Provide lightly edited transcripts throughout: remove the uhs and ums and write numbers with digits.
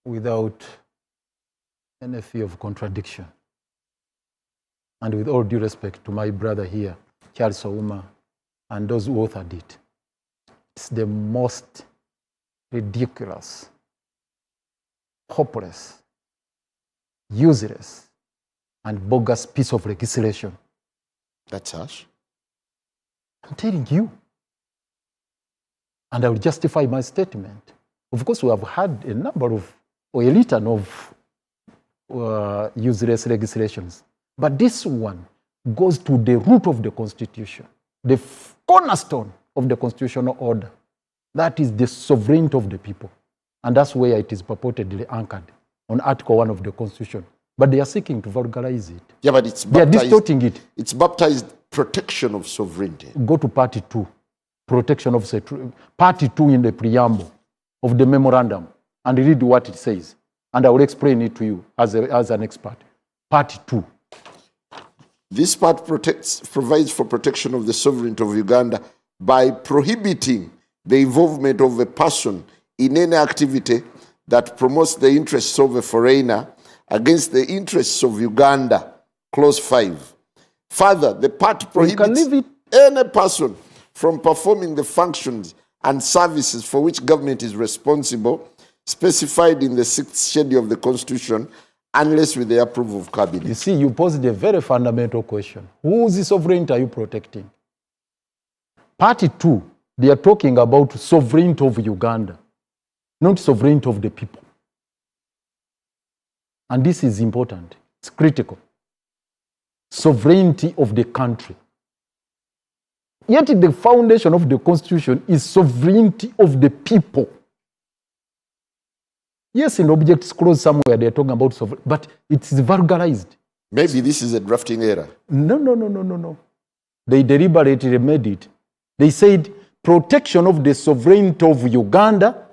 without any fear of contradiction, and with all due respect to my brother here, Charles Ouma, and those who authored it, it's the most ridiculous, hopeless, useless, and bogus piece of legislation. That's harsh. I'm telling you. And I will justify my statement. Of course, we have had a number of, or a litany of useless legislations. But this one goes to the root of the Constitution, the cornerstone of the constitutional order. That is the sovereignty of the people. And that's where it is purportedly anchored, on Article 1 of the Constitution. But they are seeking to vulgarize it. Yeah, but it's they are distorting it. It's baptized protection of sovereignty. Go to Party 2, protection of Party 2 in the preamble of the memorandum, and read what it says. And I will explain it to you as an expert. Party 2. This part provides for protection of the sovereignty of Uganda by prohibiting the involvement of a person in any activity that promotes the interests of a foreigner against the interests of Uganda. Clause 5. Further, the part prohibits any person from performing the functions and services for which government is responsible, specified in the 6th schedule of the Constitution, unless with the approval of Cabinet. You see, you posed a very fundamental question. Whose sovereignty are you protecting? Party 2, they are talking about sovereignty of Uganda, not sovereignty of the people. And this is important. It's critical. Sovereignty of the country. Yet the foundation of the Constitution is sovereignty of the people. Yes, in Objects Clause somewhere they're talking about sovereignty, but it's vulgarized. Maybe this is a drafting error. No. They deliberately made it. They said protection of the sovereignty of Uganda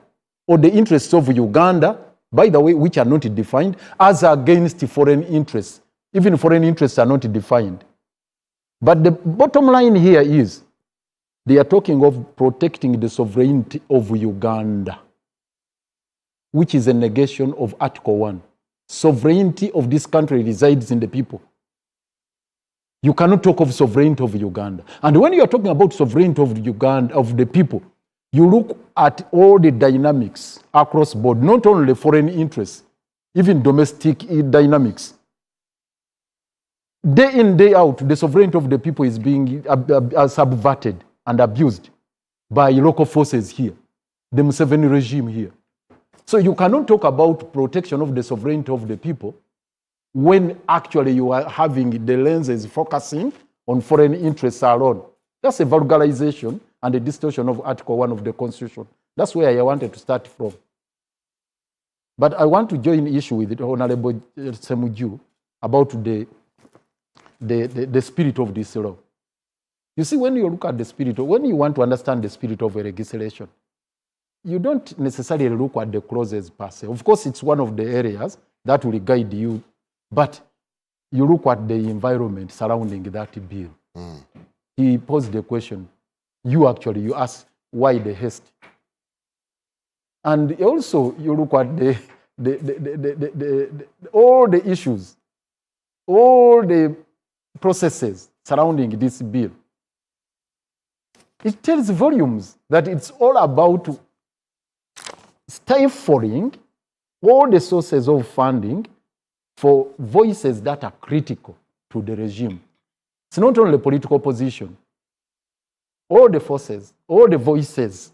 or the interests of Uganda, by the way, which are not defined, as against foreign interests. Even foreign interests are not defined. But the bottom line here is they are talking of protecting the sovereignty of Uganda, which is a negation of Article 1. Sovereignty of this country resides in the people. You cannot talk of sovereignty of Uganda. And when you are talking about sovereignty of Uganda, of the people, you look at all the dynamics across board, not only foreign interests, even domestic dynamics. Day in, day out, the sovereignty of the people is being subverted and abused by local forces here, the Museveni regime here. So you cannot talk about protection of the sovereignty of the people when actually you are having the lenses focusing on foreign interests alone. That's a vulgarization and a distortion of Article 1 of the Constitution. That's where I wanted to start from. But I want to join issue with Honorable Semujju about the spirit of this law. You see, when you look at the spirit, when you want to understand the spirit of a legislation, you don't necessarily look at the clauses per se. Of course, it's one of the areas that will guide you, but you look at the environment surrounding that bill. He posed the question. You ask, why the haste? And also, you look at all the issues, all the processes surrounding this bill. It tells volumes that it's all about stifling all the sources of funding for voices that are critical to the regime. It's not only political opposition. All the forces, all the voices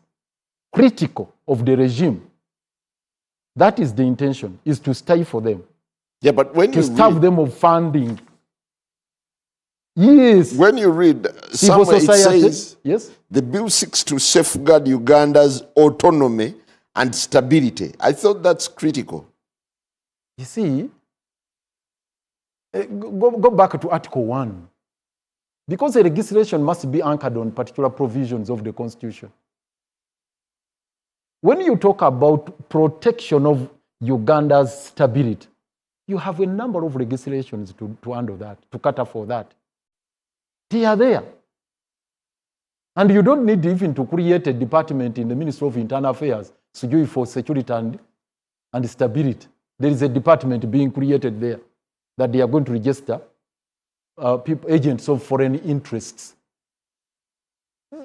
critical of the regime, that is the intention, is to stifle them. Yeah, but when to starve them of funding. Yes. When you read, somewhere it says, yes, the bill seeks to safeguard Uganda's autonomy and stability. I thought that's critical. You see, go back to Article 1. Because the legislation must be anchored on particular provisions of the Constitution. When you talk about protection of Uganda's stability, you have a number of legislations to handle that, to cater for that. They are there. And you don't need even to create a department in the Ministry of Internal Affairs, for security and and stability. There is a department being created there that they are going to register agents of foreign interests.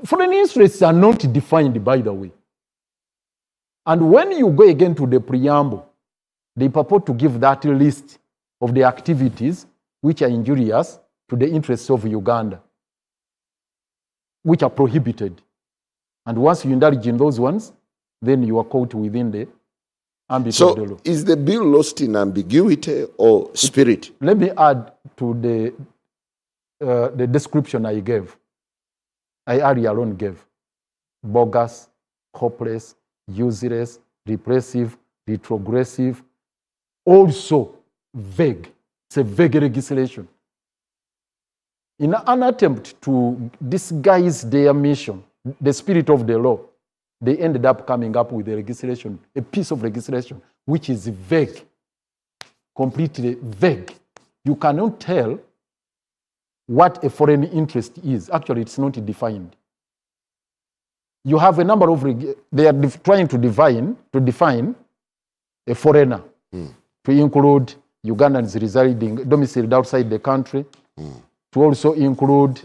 Foreign interests are not defined, by the way. And when you go again to the preamble, they purport to give that list of the activities which are injurious to the interests of Uganda, which are prohibited. And once you indulge in those ones, then you are caught within the ambit of the law. So is the bill lost in ambiguity or spirit? Let me add to the description I gave. I alone gave. Bogus, hopeless, useless, repressive, retrogressive, also vague. It's a vague legislation. In an attempt to disguise their mission, the spirit of the law, they ended up coming up with a legislation, a piece of legislation, which is vague, completely vague. You cannot tell what a foreign interest is. Actually, it's not defined. You have a number of, they are trying to define a foreigner, to include Ugandans residing, domiciled outside the country, to also include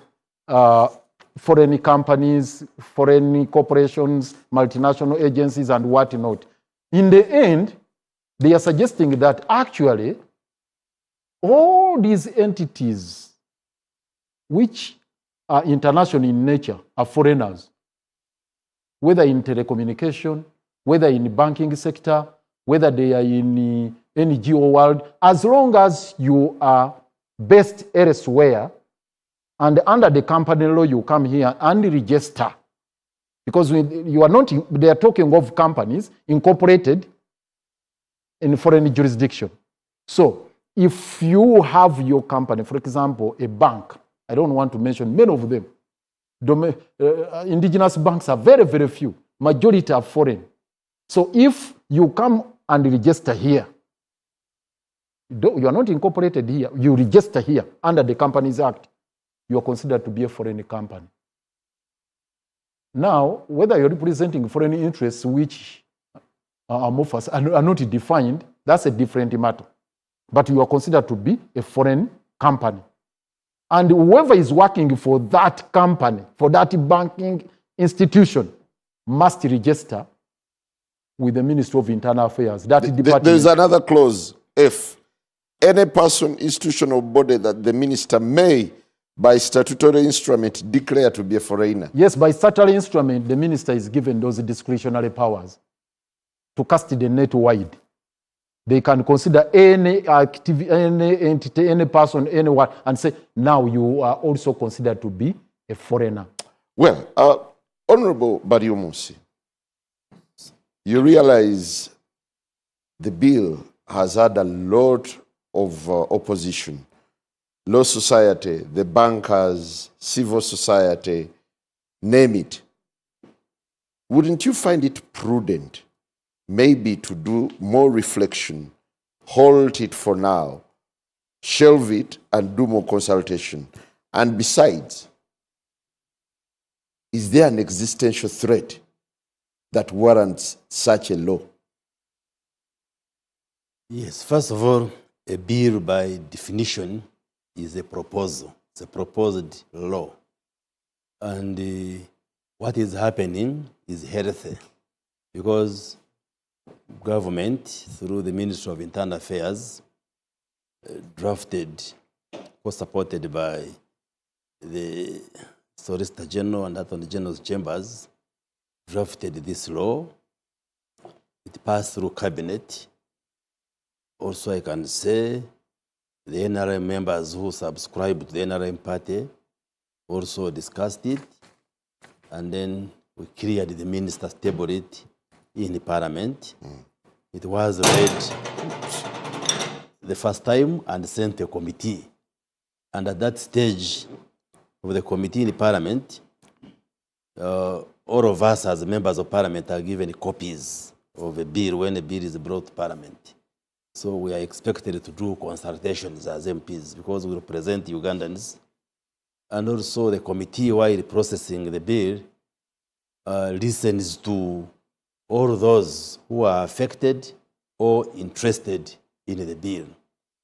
foreign companies, foreign corporations, multinational agencies, and whatnot. In the end, they are suggesting that actually all these entities which are international in nature are foreigners, whether in telecommunication, whether in the banking sector, whether they are in the NGO world, as long as you are based elsewhere, and under the company law, you come here and register. Because you are not, they are talking of companies incorporated in foreign jurisdiction. So if you have your company, for example, a bank, I don't want to mention many of them. Indigenous banks are very, very few. Majority are foreign. So if you come and register here, you are not incorporated here, you register here under the Companies Act, you are considered to be a foreign company. Now, whether you're representing foreign interests which are amorphous, are not defined, that's a different matter. But you are considered to be a foreign company. And whoever is working for that company, for that banking institution, must register with the Ministry of Internal Affairs. That department. There's another clause, F. Any person, institution, or body that the minister may, by statutory instrument, declare to be a foreigner. Yes, by statutory instrument, the minister is given those discretionary powers to cast the net wide. They can consider any activity, any entity, any person, anyone, and say, now you are also considered to be a foreigner. Well, Honorable Baryomunsi, you realize the bill has had a lot of opposition. Law society, the bankers, civil society, name it. Wouldn't you find it prudent maybe to do more reflection, hold it for now, shelve it, and do more consultation? And besides, is there an existential threat that warrants such a law? Yes, first of all, a bill by definition is a proposal. It's a proposed law. And what is happening is healthy because government, through the Ministry of Internal Affairs, drafted, was supported by the Solicitor General and Attorney General's chambers, drafted this law. It passed through cabinet. Also, I can say the NRM members who subscribed to the NRM party also discussed it, and then we cleared the ministers, tabled it in the parliament. It was read the first time and sent to a committee. And at that stage of the committee in the parliament, all of us as members of parliament are given copies of a bill when a bill is brought to parliament. So we are expected to do consultations as MPs because we represent Ugandans. And also the committee, while processing the bill, listens to all those who are affected, or interested in the bill.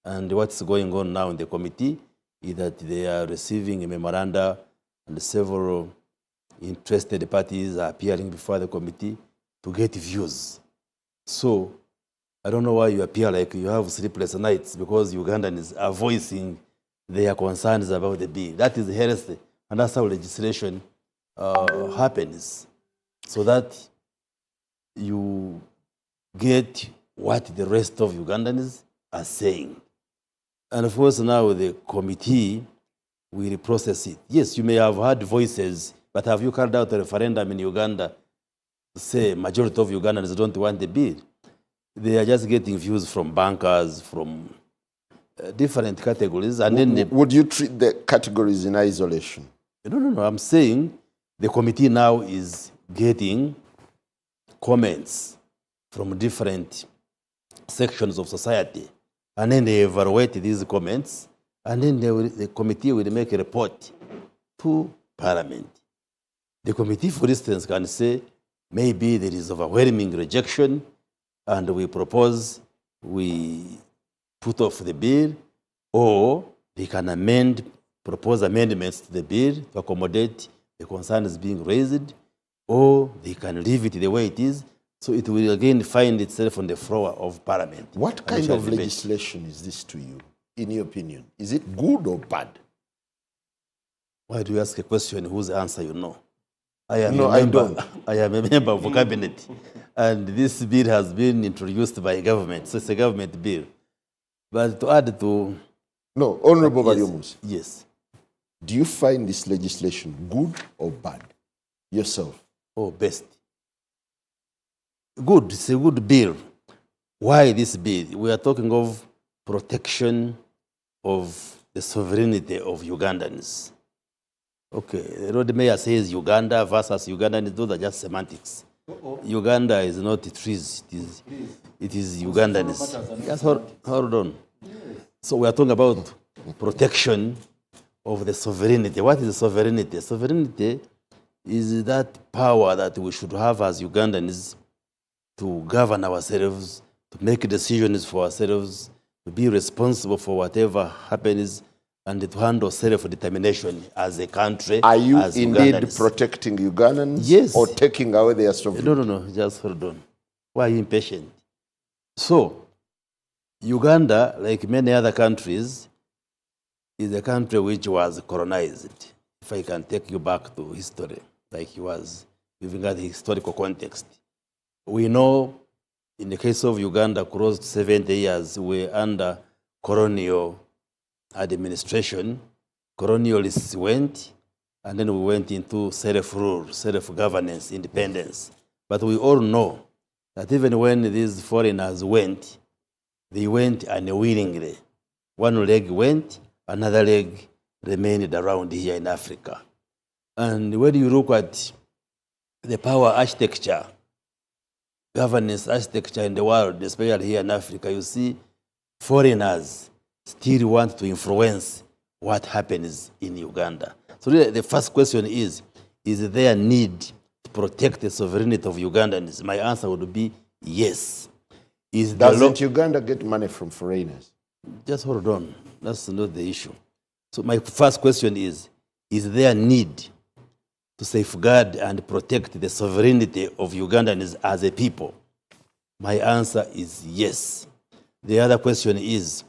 And what's going on now in the committee is that they are receiving a memoranda and several interested parties are appearing before the committee to get views. So I don't know why you appear like you have sleepless nights, because Ugandans are voicing their concerns about the bill. That is heresy, and that's how legislation happens, so that you get what the rest of Ugandans are saying. And of course, now the committee will process it. Yes, you may have heard voices, but have you carried out a referendum in Uganda to say majority of Ugandans don't want the bill? They are just getting views from bankers, from different categories. And then would you treat the categories in isolation? No. I'm saying the committee now is getting comments from different sections of society. And then they evaluate these comments, and then the committee will make a report to Parliament. The committee, for instance, can say maybe there is overwhelming rejection, and we propose we put off the bill, or they can propose amendments to the bill to accommodate the concerns being raised, or they can leave it the way it is, so it will again find itself on the floor of Parliament. What kind of legislation is this to you, in your opinion? Is it good or bad? Why do you ask a question whose answer you know? I am a member of the cabinet, and this bill has been introduced by government, so it's a government bill. But to add to... No, Honorable Baryomunsi. Yes. Do you find this legislation good or bad, yourself? Oh, best. Good, it's a good bill. Why this bill? We are talking of protection of the sovereignty of Ugandans. Okay, the road mayor says Uganda versus Ugandans, those are just semantics. Uganda is not trees, it is Ugandans. Just hold on. So we are talking about protection of the sovereignty. What is sovereignty? Sovereignty is that power that we should have as Ugandans to govern ourselves, to make decisions for ourselves, to be responsible for whatever happens, and to handle self-determination as a country. Are you as indeed Ugandans. protecting Ugandans? Yes. Or taking away their sovereignty? No, just hold on. Why are you impatient? So, Uganda, like many other countries, is a country which was colonized. If I can take you back to history, like it was, giving us the historical context. We know, in the case of Uganda, close to 70 years, we're under colonial administration. Colonialists went, and then we went into self-rule, self-governance, independence. But we all know that even when these foreigners went, they went unwillingly. One leg went, another leg remained around here in Africa. And when you look at the power architecture, governance architecture in the world, especially here in Africa, you see foreigners still want to influence what happens in Uganda. So really, the first question is there a need to protect the sovereignty of Ugandans? My answer would be yes. Doesn't Uganda get money from foreigners? Just hold on. That's not the issue. So my first question is there a need to safeguard and protect the sovereignty of Ugandans as a people? My answer is yes. The other question is,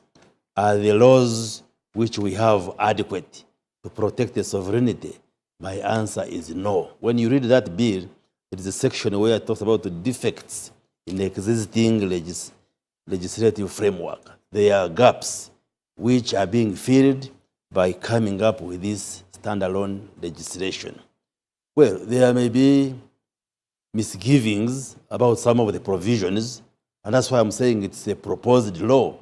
are the laws which we have adequate to protect the sovereignty? My answer is no. When you read that bill, there is a section where it talks about the defects in the existing legislative framework. There are gaps which are being filled by coming up with this standalone legislation. Well, there may be misgivings about some of the provisions, and that's why I'm saying it's a proposed law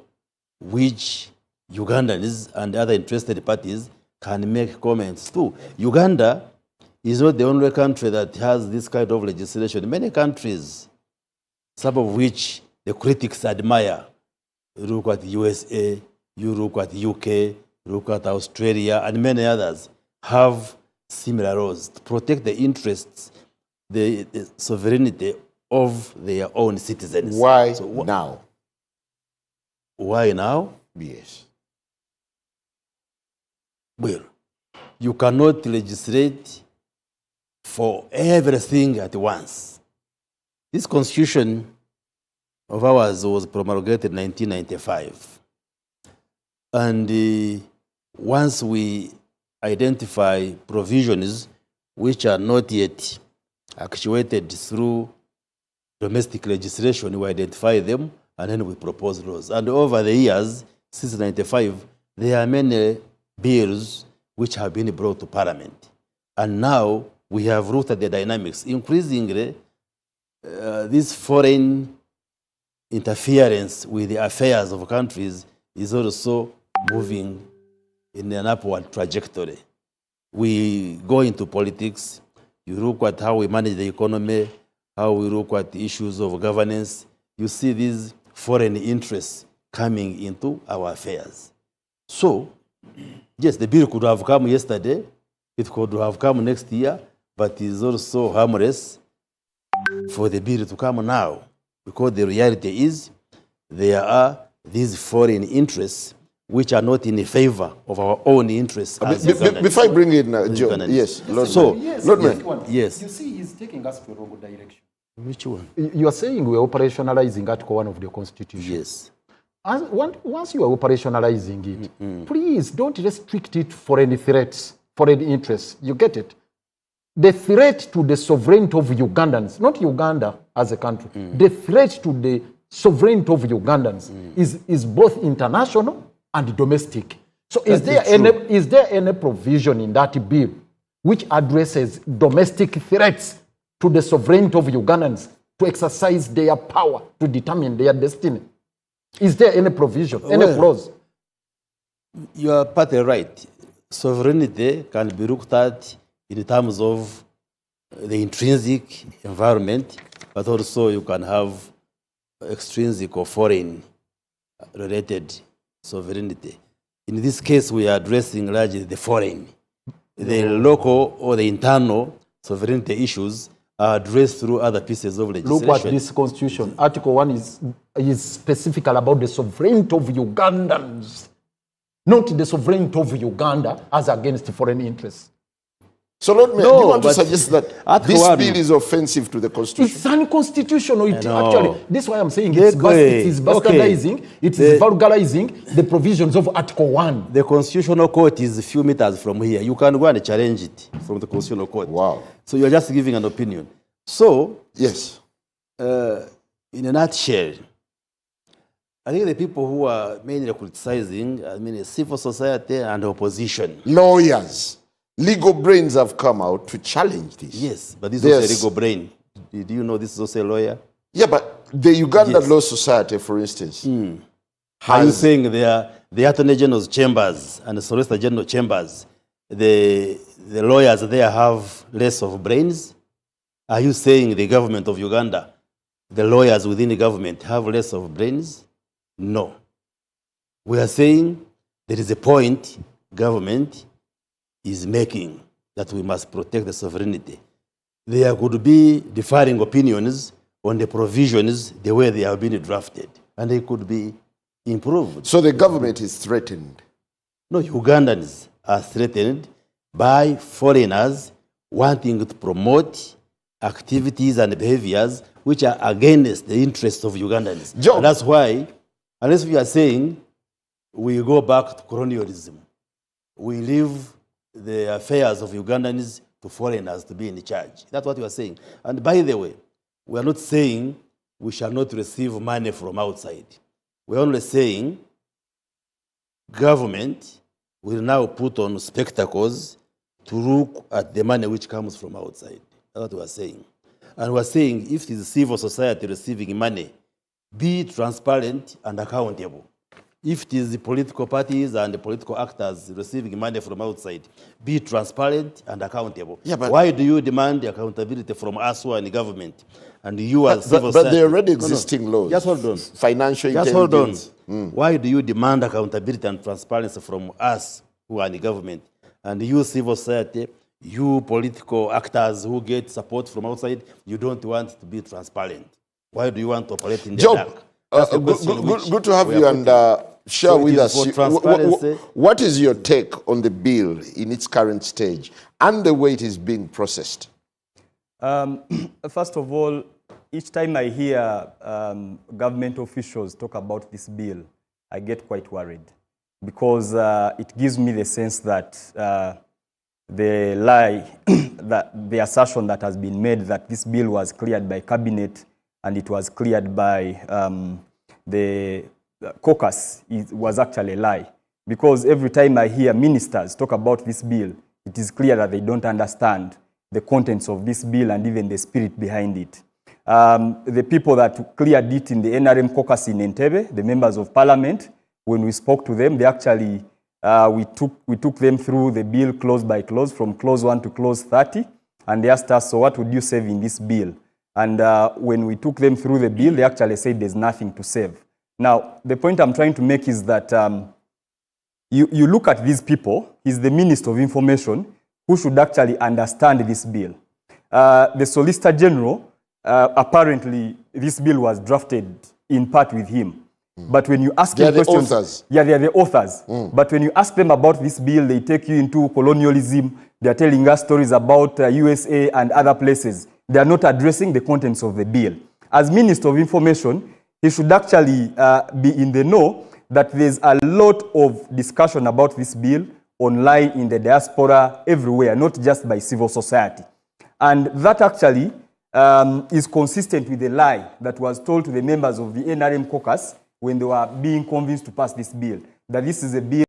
which Ugandans and other interested parties can make comments to. Uganda is not the only country that has this kind of legislation. Many countries, some of which the critics admire, look at USA, you look at UK, look at Australia, and many others, have similar laws to protect the interests, the sovereignty of their own citizens. Why now? Why now? Yes. Well, you cannot legislate for everything at once. This constitution of ours was promulgated in 1995. And once we identify provisions which are not yet actuated through domestic legislation, we identify them and then we propose laws. And over the years, since 1995, there are many bills which have been brought to Parliament. And now we have looked at the dynamics. Increasingly, this foreign interference with the affairs of countries is also moving in an upward trajectory. We go into politics, you look at how we manage the economy, how we look at the issues of governance, you see these foreign interests coming into our affairs. So, yes, the bill could have come yesterday, it could have come next year, but it is also harmless for the bill to come now, because the reality is there are these foreign interests which are not in favor of our own interests. Before I bring in Joe, yes, Lord. So, Lord Man. Yes. You see, he's taking us to a wrong direction. Which one? You are saying we are operationalizing Article 1 of the Constitution. Yes. Once you are operationalizing it, please don't restrict it for any threats, for any interests. You get it? The threat to the sovereignty of Ugandans, not Uganda as a country, the threat to the sovereignty of Ugandans is both international and domestic. So is there any provision in that bill which addresses domestic threats to the sovereignty of Ugandans to exercise their power to determine their destiny? Is there any provision, any clause? You are partly right. Sovereignty can be looked at in terms of the intrinsic environment, but also you can have extrinsic or foreign related sovereignty. In this case, we are addressing largely the foreign. The local or the internal sovereignty issues are addressed through other pieces of legislation. Look at this constitution. Article 1 is specific about the sovereignty of Ugandans, not the sovereignty of Uganda as against foreign interests. So, Lord Mayor, do you want to suggest that this bill is offensive to the Constitution? It's unconstitutional. Actually, this is why I'm saying it is bastardizing, it is vulgarizing the provisions of Article 1. The Constitutional Court is a few meters from here. You can go and challenge it from the Constitutional Court. Wow. So you're just giving an opinion. So, yes, in a nutshell, I think the people who are mainly criticizing, civil society and opposition. Lawyers. Legal brains have come out to challenge this. Yes, but this is also a legal brain. Do you know this is also a lawyer? Yeah, but the Uganda Law Society, for instance. Are you saying the Attorney General's chambers and the Solicitor General chambers, the lawyers there have less of brains? Are you saying the government of Uganda, the lawyers within the government have less of brains? No. We are saying there is a point government is making that we must protect the sovereignty. There could be differing opinions on the provisions, the way they have been drafted, and they could be improved. So the government is threatened? No, Ugandans are threatened by foreigners wanting to promote activities and behaviors which are against the interests of Ugandans. And that's why, unless we are saying we go back to colonialism, we leave the affairs of Ugandans to foreigners to be in charge. That's what we are saying. And by the way, we are not saying we shall not receive money from outside. We are only saying government will now put on spectacles to look at the money which comes from outside. That's what we are saying. And we are saying if it is civil society receiving money, be transparent and accountable. If it is the political parties and the political actors receiving money from outside, be transparent and accountable. Yeah, but why do you demand accountability from us who are in the government? And you as civil society? But there are already existing laws. Just hold on. Financial intelligence. Just hold on. Why do you demand accountability and transparency from us who are in the government? And you civil society, you political actors who get support from outside, you don't want to be transparent. Why do you want to operate in the dark? That's the question Good to have we are you and share So it with is us. for transparency. What is your take on the bill in its current stage and the way it is being processed? First of all, each time I hear government officials talk about this bill, I get quite worried because it gives me the sense that the lie, that the assertion that has been made that this bill was cleared by cabinet and it was cleared by the caucus was actually a lie. Because every time I hear ministers talk about this bill, it is clear that they don't understand the contents of this bill and even the spirit behind it. The people that cleared it in the NRM caucus in Entebbe, the members of parliament, when we spoke to them, they actually, we took them through the bill clause by clause, from clause 1 to clause 30, and they asked us, so what would you save in this bill? And when we took them through the bill, they actually said there's nothing to save. Now, the point I'm trying to make is that you look at these people, he's the Minister of Information, who should actually understand this bill. The Solicitor General, apparently, this bill was drafted in part with him. But when you ask them questions... Authors. Yeah, they are the authors. But when you ask them about this bill, they take you into colonialism. They are telling us stories about USA and other places. They are not addressing the contents of the bill. As Minister of Information, he should actually be in the know that there's a lot of discussion about this bill online, in the diaspora, everywhere, not just by civil society. And that actually is consistent with the lie that was told to the members of the NRM caucus when they were being convinced to pass this bill, that this is a bill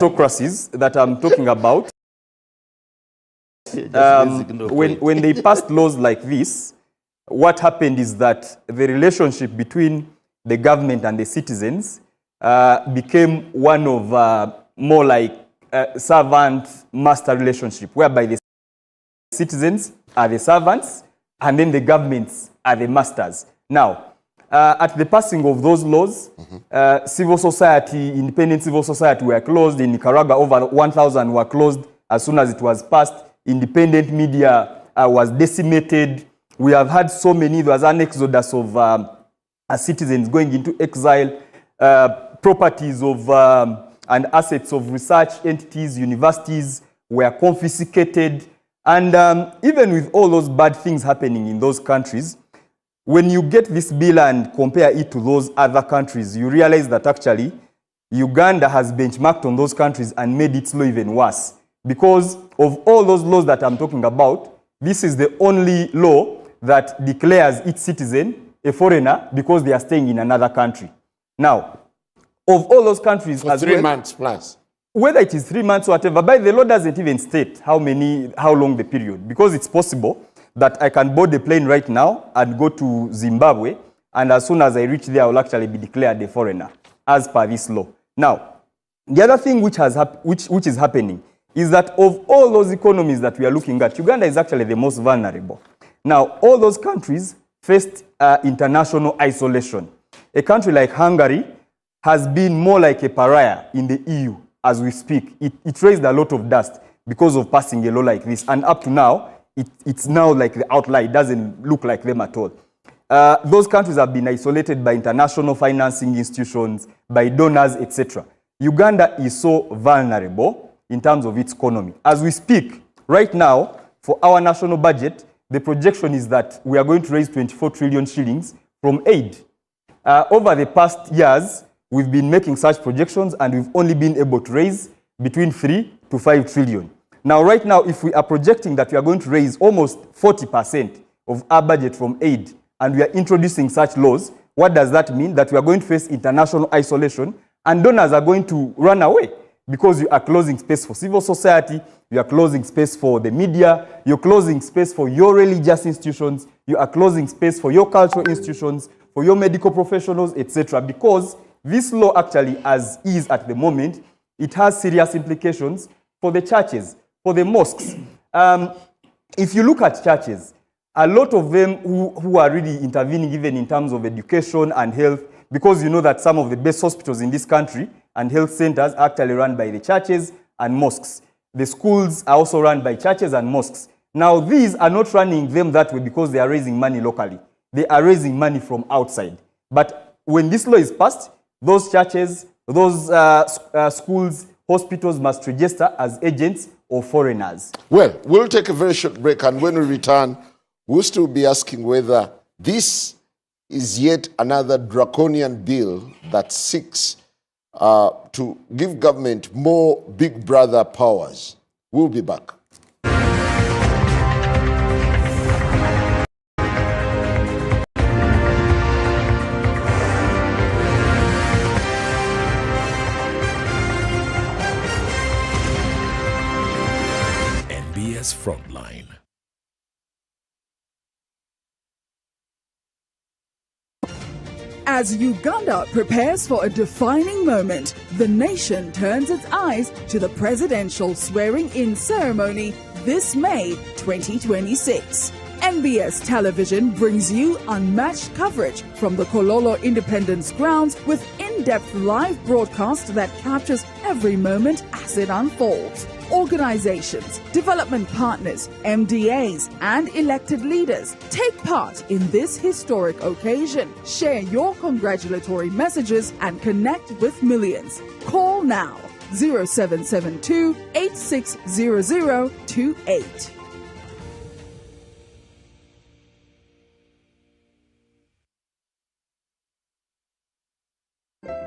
autocracies that I'm talking about, when they passed laws like this, what happened is that the relationship between the government and the citizens became one of more like servant-master relationship, whereby the citizens are the servants and then the governments are the masters. Now, at the passing of those laws, civil society, independent civil society were closed. In Nicaragua, over 1,000 were closed as soon as it was passed. Independent media was decimated. We have had so many, there was an exodus of citizens going into exile. Properties of and assets of research entities, universities were confiscated. And even with all those bad things happening in those countries, when you get this bill and compare it to those other countries, you realize that actually Uganda has benchmarked on those countries and made its law even worse. Because of all those laws that I'm talking about, this is the only law that declares its citizen a foreigner because they are staying in another country. Now, of all those countries, for 3 months plus. Whether it is 3 months or whatever, but the law doesn't even state how long the period, because it's possible that I can board a plane right now and go to Zimbabwe, and as soon as I reach there, I will actually be declared a foreigner, as per this law. Now, the other thing which is happening is that of all those economies that we are looking at, Uganda is actually the most vulnerable. Now, all those countries faced international isolation. A country like Hungary has been more like a pariah in the EU as we speak. It raised a lot of dust because of passing a law like this. And up to now, it's now like the outlier. It doesn't look like them at all. Those countries have been isolated by international financing institutions, by donors, etc. Uganda is so vulnerable in terms of its economy. As we speak, right now, for our national budget, the projection is that we are going to raise 24 trillion shillings from aid. Over the past years, we've been making such projections and we've only been able to raise between 3 to 5 trillion. Now, right now, if we are projecting that we are going to raise almost 40% of our budget from aid and we are introducing such laws, what does that mean? That we are going to face international isolation and donors are going to run away because you are closing space for civil society, you are closing space for the media, you're closing space for your religious institutions, you are closing space for your cultural institutions, for your medical professionals, etc. Because this law actually, as is at the moment, it has serious implications for the churches, for the mosques. If you look at churches, a lot of them who are really intervening even in terms of education and health, because you know that some of the best hospitals in this country and health centers are actually run by the churches and mosques. The schools are also run by churches and mosques. Now, these are not running them that way because they are raising money locally. They are raising money from outside. But when this law is passed, those churches, those schools, hospitals must register as agents or foreigners. Well, we'll take a very short break, and when we return, we'll still be asking whether this is yet another draconian bill that seeks to give government more big brother powers. We'll be back. Frontline. As Uganda prepares for a defining moment, the nation turns its eyes to the presidential swearing-in ceremony this May 2026. NBS Television brings you unmatched coverage from the Kololo Independence grounds with in-depth live broadcast that captures every moment as it unfolds. Organizations, development partners, MDAs, and elected leaders take part in this historic occasion. Share your congratulatory messages and connect with millions. Call now 0772 860028.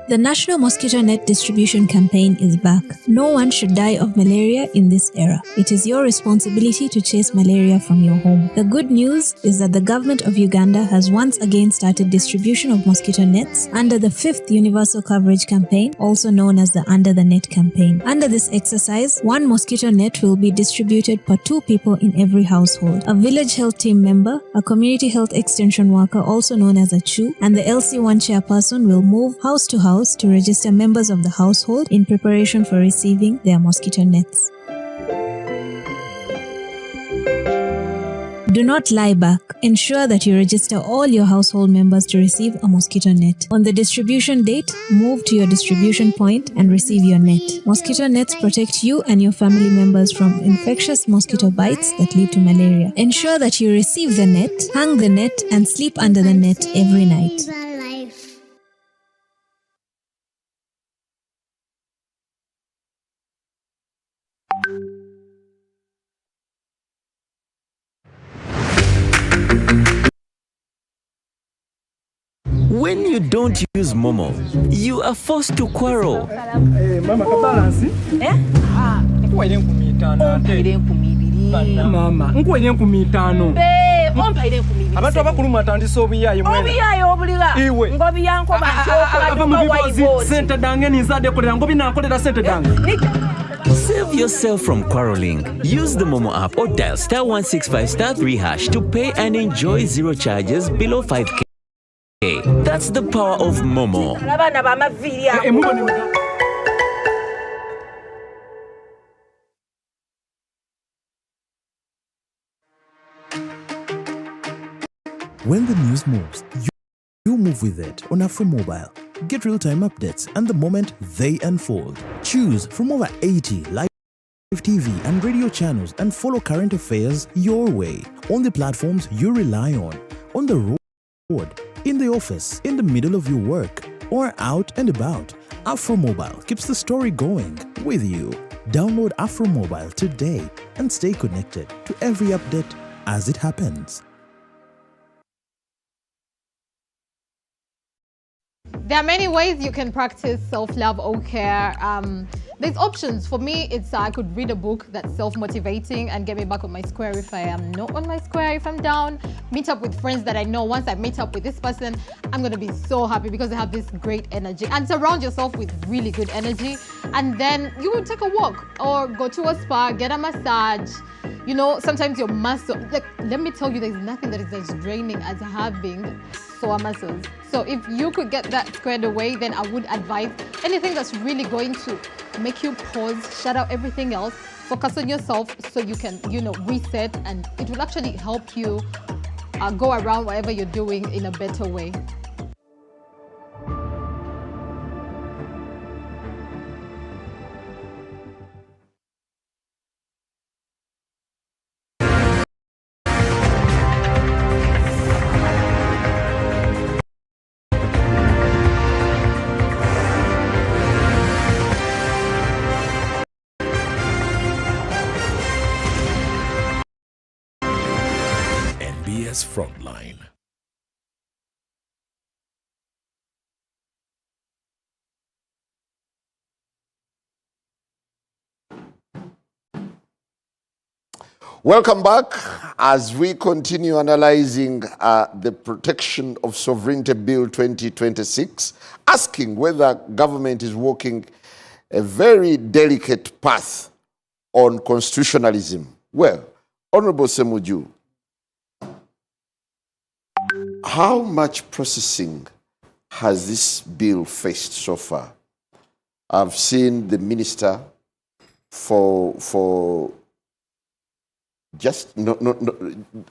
The National Mosquito Net Distribution Campaign is back. No one should die of malaria in this era. It is your responsibility to chase malaria from your home. The good news is that the government of Uganda has once again started distribution of mosquito nets under the 5th Universal Coverage Campaign, also known as the Under the Net campaign. Under this exercise, 1 mosquito net will be distributed per 2 people in every household. A village health team member, a community health extension worker, also known as a CHU, and the LC1 chairperson will move house to house to register members of the household in preparation for receiving their mosquito nets. Do not lie back. Ensure that you register all your household members to receive a mosquito net. On the distribution date, move to your distribution point and receive your net. Mosquito nets protect you and your family members from infectious mosquito bites that lead to malaria. Ensure that you receive the net, hang the net, and sleep under the net every night. When you don't use Momo, you are forced to quarrel. Mama kabalance? Nkuwaire 15 Mama, nkuwaire 15. Ompaire 15. Abantu abakulu atandise obuyayi mwena. Obuyayi obuliga. Iwe. Ngobi yanko bantu sente dange nizade kolera ngobi nankolera sente dange. Save yourself from quarreling. Use the Momo app or dial *165*3# to pay and enjoy zero charges below 5K. That's the power of Momo. When the news moves, you move with it on AfroMobile. Get real-time updates and the moment they unfold. Choose from over 80 live TV and radio channels and follow current affairs your way on the platforms you rely on the road, in the office, in the middle of your work, or out and about. AfroMobile keeps the story going with you. Download AfroMobile today and stay connected to every update as it happens. There are many ways you can practice self-love or care. There's options. For me, it's I could read a book that's self-motivating and get me back on my square if I am not on my square, if I'm down. Meet up with friends that I know. Once I meet up with this person, I'm going to be so happy because they have this great energy. And surround yourself with really good energy. And then you will take a walk or go to a spa, get a massage. You know, sometimes your muscle, like, let me tell you, there's nothing that is as draining as having sore muscles. So if you could get that squared away, then I would advise anything that's really going to make you pause, shut out everything else, focus on yourself so you can, you know, reset, and it will actually help you go around whatever you're doing in a better way. Frontline. Welcome back as we continue analyzing the Protection of Sovereignty Bill 2026, asking whether government is walking a very delicate path on constitutionalism. Well, Honorable Semujju, how much processing has this bill faced so far? I've seen the minister for just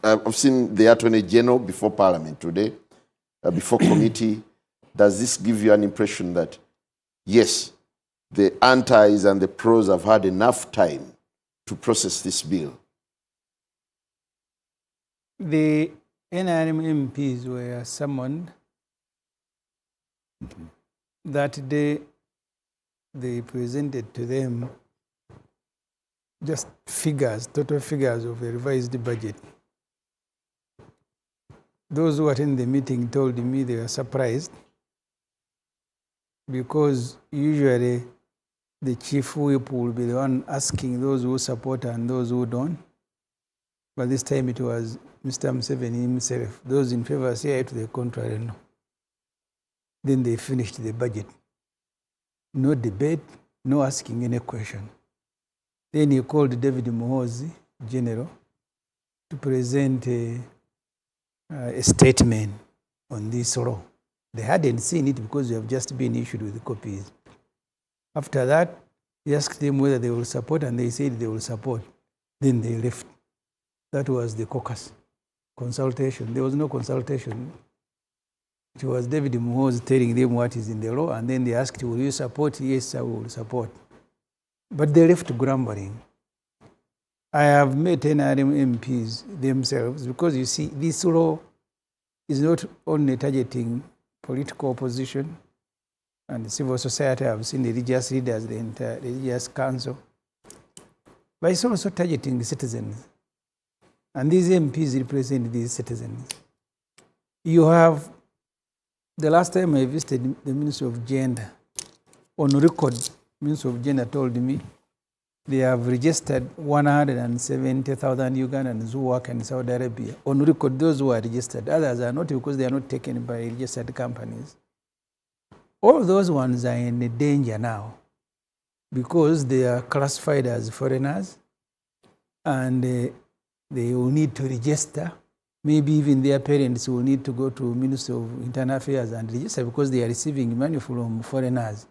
I've seen the Attorney General before Parliament today, before committee. Does this give you an impression that yes, the antis and the pros have had enough time to process this bill? The NRM MPs were summoned that day. They presented to them just figures, total figures of a revised budget. Those who attended the meeting told me they were surprised because usually the chief whip will be the one asking those who support and those who don't. But this time it was Mr. Museveni himself. Those in favor say to the contrary, no. Then they finished the budget. No debate, no asking any question. Then he called David Muhoozi, General, to present a statement on this law. They hadn't seen it because they have just been issued with the copies. After that, he asked them whether they will support, and they said they will support. Then they left. That was the caucus consultation. There was no consultation. It was David Muhoozi telling them what is in the law, and then they asked, will you support? Yes, I will support. But they left grumbling. I have met NRM MPs themselves because, you see, this law is not only targeting political opposition and civil society. I've seen the religious leaders, the entire religious council. But it's also targeting the citizens. And these MPs represent these citizens. You have, the last time I visited the Ministry of Gender, on record, Ministry of Gender told me they have registered 170,000 Ugandans who work in Saudi Arabia. On record, those who are registered. Others are not because they are not taken by registered companies. All those ones are in danger now because they are classified as foreigners and they will need to register. Maybe even their parents will need to go to Ministry of Internal Affairs and register because they are receiving money from foreigners.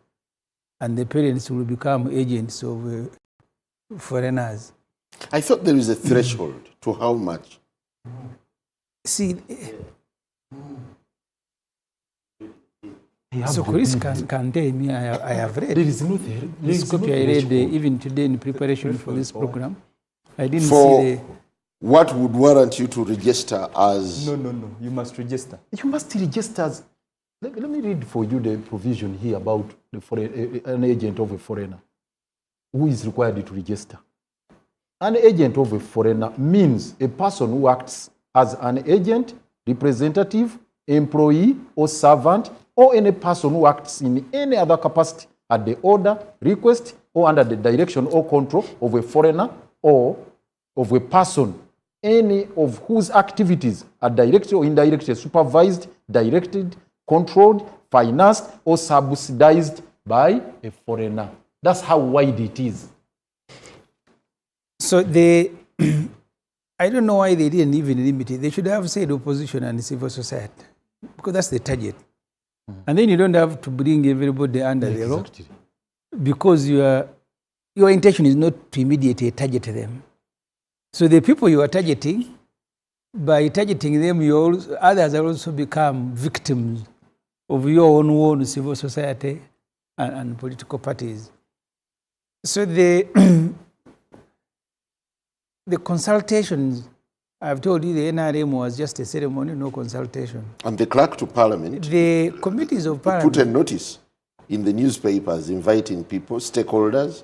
And the parents will become agents of foreigners. I thought there is a threshold to how much. See, so Chris can tell me, I have read. There is no this copy I read even today in preparation for this program. I didn't For see the... What would warrant you to register as... No. You must register. You must register as... Let me read for you the provision here about an agent of a foreigner who is required to register. An agent of a foreigner means a person who acts as an agent, representative, employee, or servant, or any person who acts in any other capacity at the order, request, or under the direction or control of a foreigner or of a person, any of whose activities are directly or indirectly supervised, directed, controlled, financed, or subsidized by a foreigner. That's how wide it is. So they, I don't know why they didn't even limit it. They should have said opposition and civil society, because that's the target. And then you don't have to bring everybody under the law, because your intention is not to immediately target them. So the people you are targeting, by targeting them, others will also become victims of your own civil society and political parties. So the consultations, I've told you the NRM was just a ceremony, no consultation. And the clerk to parliament, the committees of parliament, put a notice in the newspapers inviting people, stakeholders,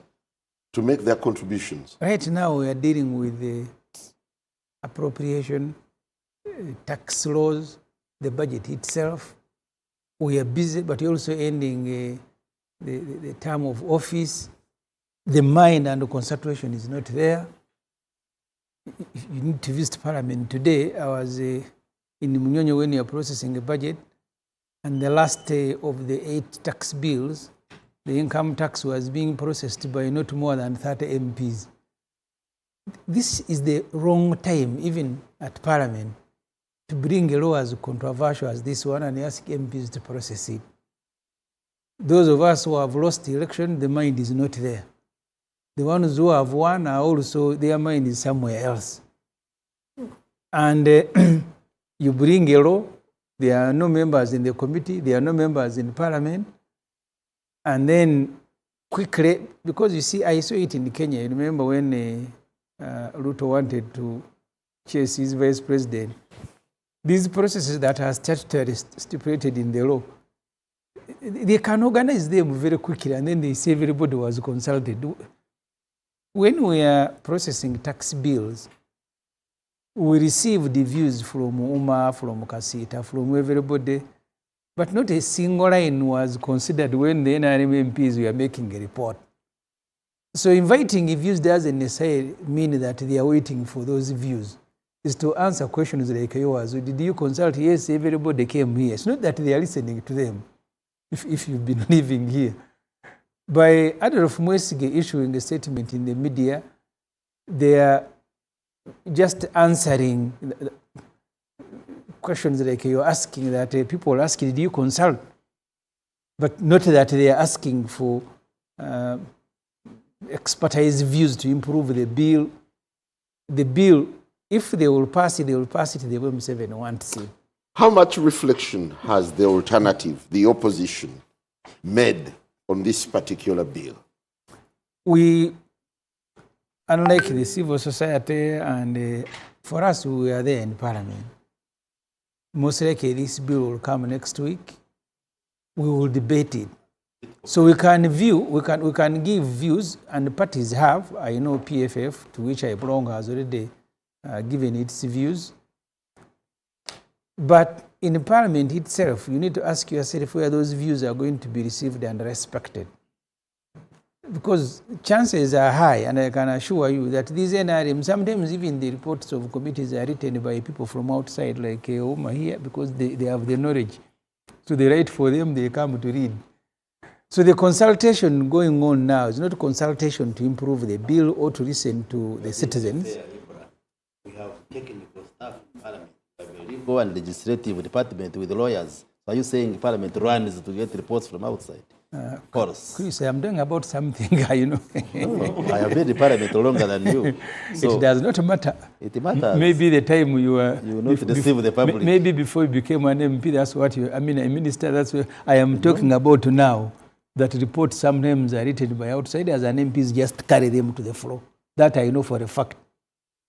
to make their contributions. Right now we are dealing with the appropriation, tax laws, the budget itself. We are busy, but you're also ending the term of office. The mind and the concentration is not there. You need to visit Parliament. Today, I was in Munyonyo when you are processing the budget, and the last of the 8 tax bills, the income tax was being processed by not more than 30 MPs. This is the wrong time, even at Parliament, to bring a law as controversial as this one and ask MPs to process it. Those of us who have lost the election, the mind is not there. The ones who have won are also, their mind is somewhere else. And you bring a law, there are no members in the committee, there are no members in Parliament, and then quickly, because you see, I saw it in Kenya. You remember when Ruto wanted to chase his vice president? These processes that are statutorily stipulated in the law, they can organize them very quickly, and then they say everybody was consulted. When we are processing tax bills, we receive the views from UMA, from Kasita, from everybody. But not a single line was considered when the NRM MPs were making a report. So inviting views doesn't necessarily mean that they are waiting for those views. It's to answer questions like yours. Did you consult? Yes, everybody came here. It's not that they are listening to them, if you've been living here. By Adolf Mwesige issuing a statement in the media, they are just answering questions like you're asking, that people are asking, did you consult? But not that they are asking for expertise views to improve the bill. The bill, if they will pass it, they will pass it the way Museveni wants it. How much reflection has the alternative, the opposition, made on this particular bill? We, unlike the civil society, and for us, we are there in Parliament. Most likely this bill will come next week. We will debate it. So we can give views, and the parties have. I know PFF, to which I belong, has already given its views. But in the Parliament itself, you need to ask yourself where those views are going to be received and respected. Because chances are high, and I can assure you that these NRM, sometimes even the reports of committees are written by people from outside, like Oma here, because they have the knowledge. So they write for them, they come to read. So the consultation going on now is not a consultation to improve the bill or to listen to the citizens. We have technical staff in Parliament. We have a legal and legislative department with lawyers. Are you saying Parliament runs to get reports from outside? Of course. Chris, I'm talking about something, you know. I have been in Parliament longer than you. So it does not matter. It matters. Maybe the time you were... You will not deceive the public. Maybe before you became an MP, that's what you... I mean, a minister, that's what I am talking about now. That reports sometimes are written by outsiders and MPs just carry them to the floor. That I know for a fact.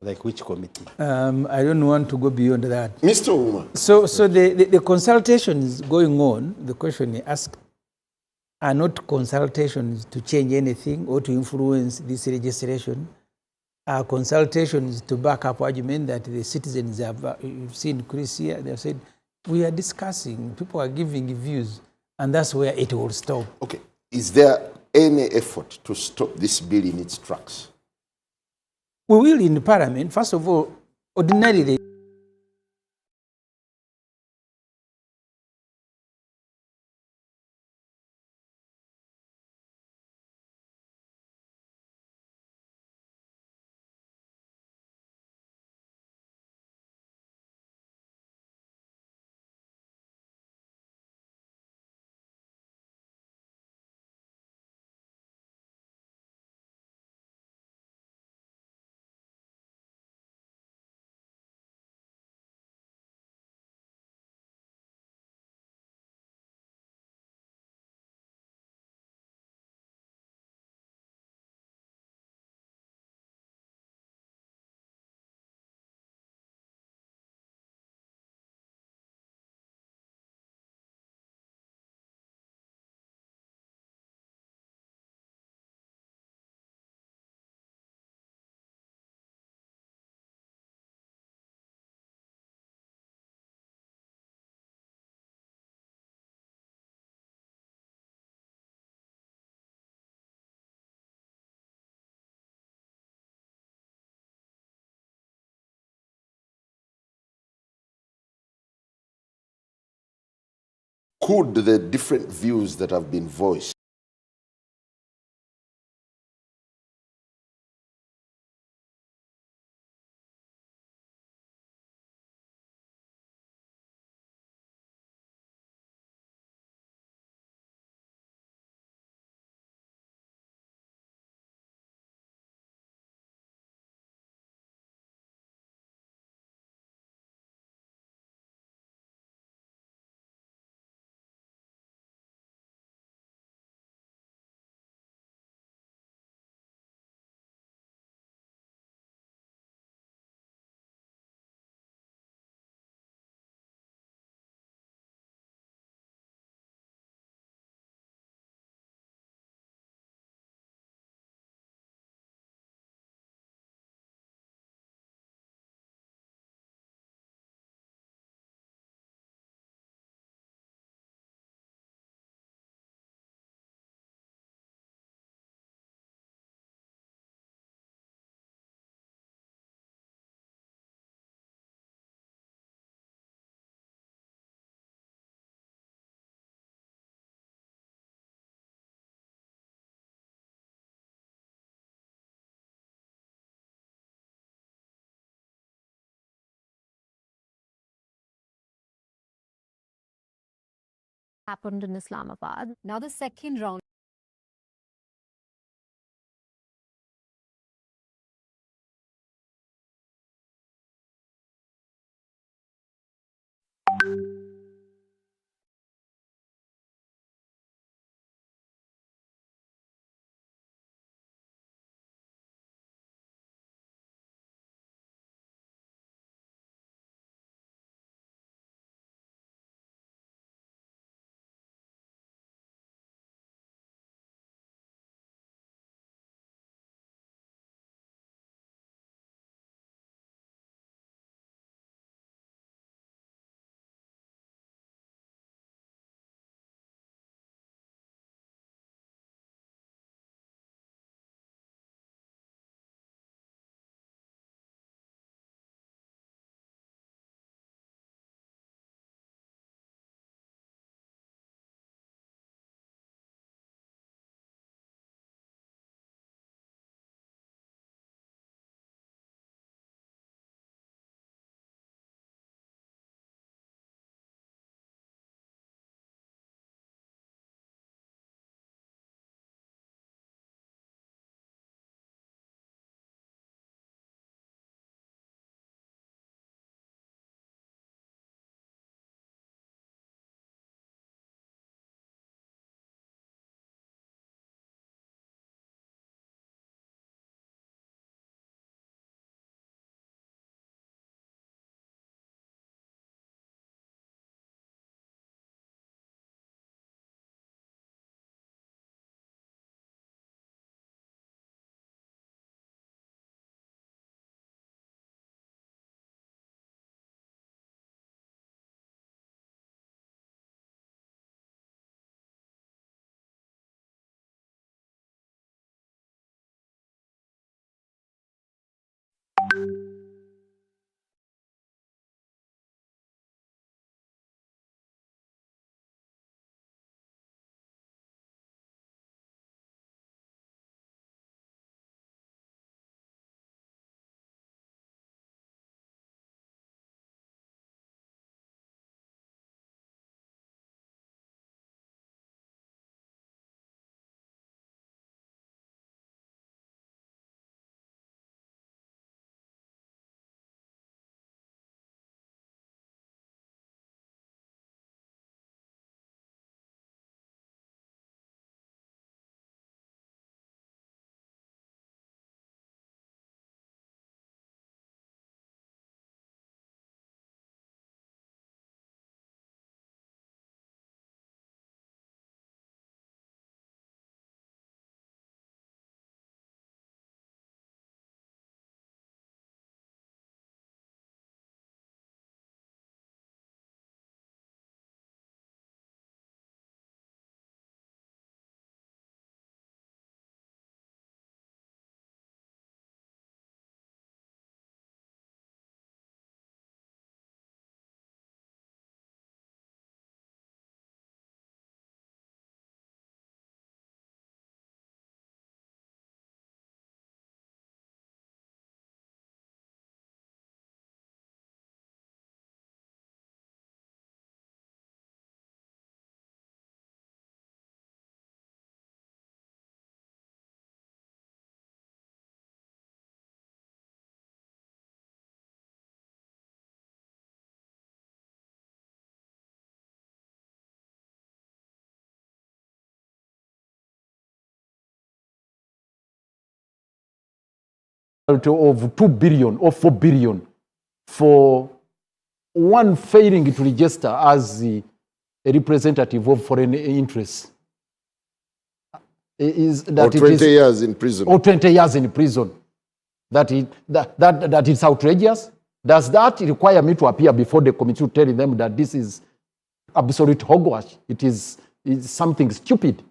Like which committee? I don't want to go beyond that. Mr. Uma. So the consultations going on, the question you asked, are not consultations to change anything or to influence this legislation. Are consultations to back up argument that the citizens have. You've seen Chris here, they've said, we are discussing, people are giving views, and that's where it will stop. Okay. Is there any effort to stop this bill in its tracks? We will in Parliament. First of all, ordinarily, Could the different views that have been voiced happened in Islamabad. Now the second round. Of 2 billion or 4 billion for one failing to register as a representative of foreign interests. Is that or 20 years in prison. Or 20 years in prison. That is outrageous. Does that require me to appear before the committee telling them that this is absolute hogwash? It's something stupid.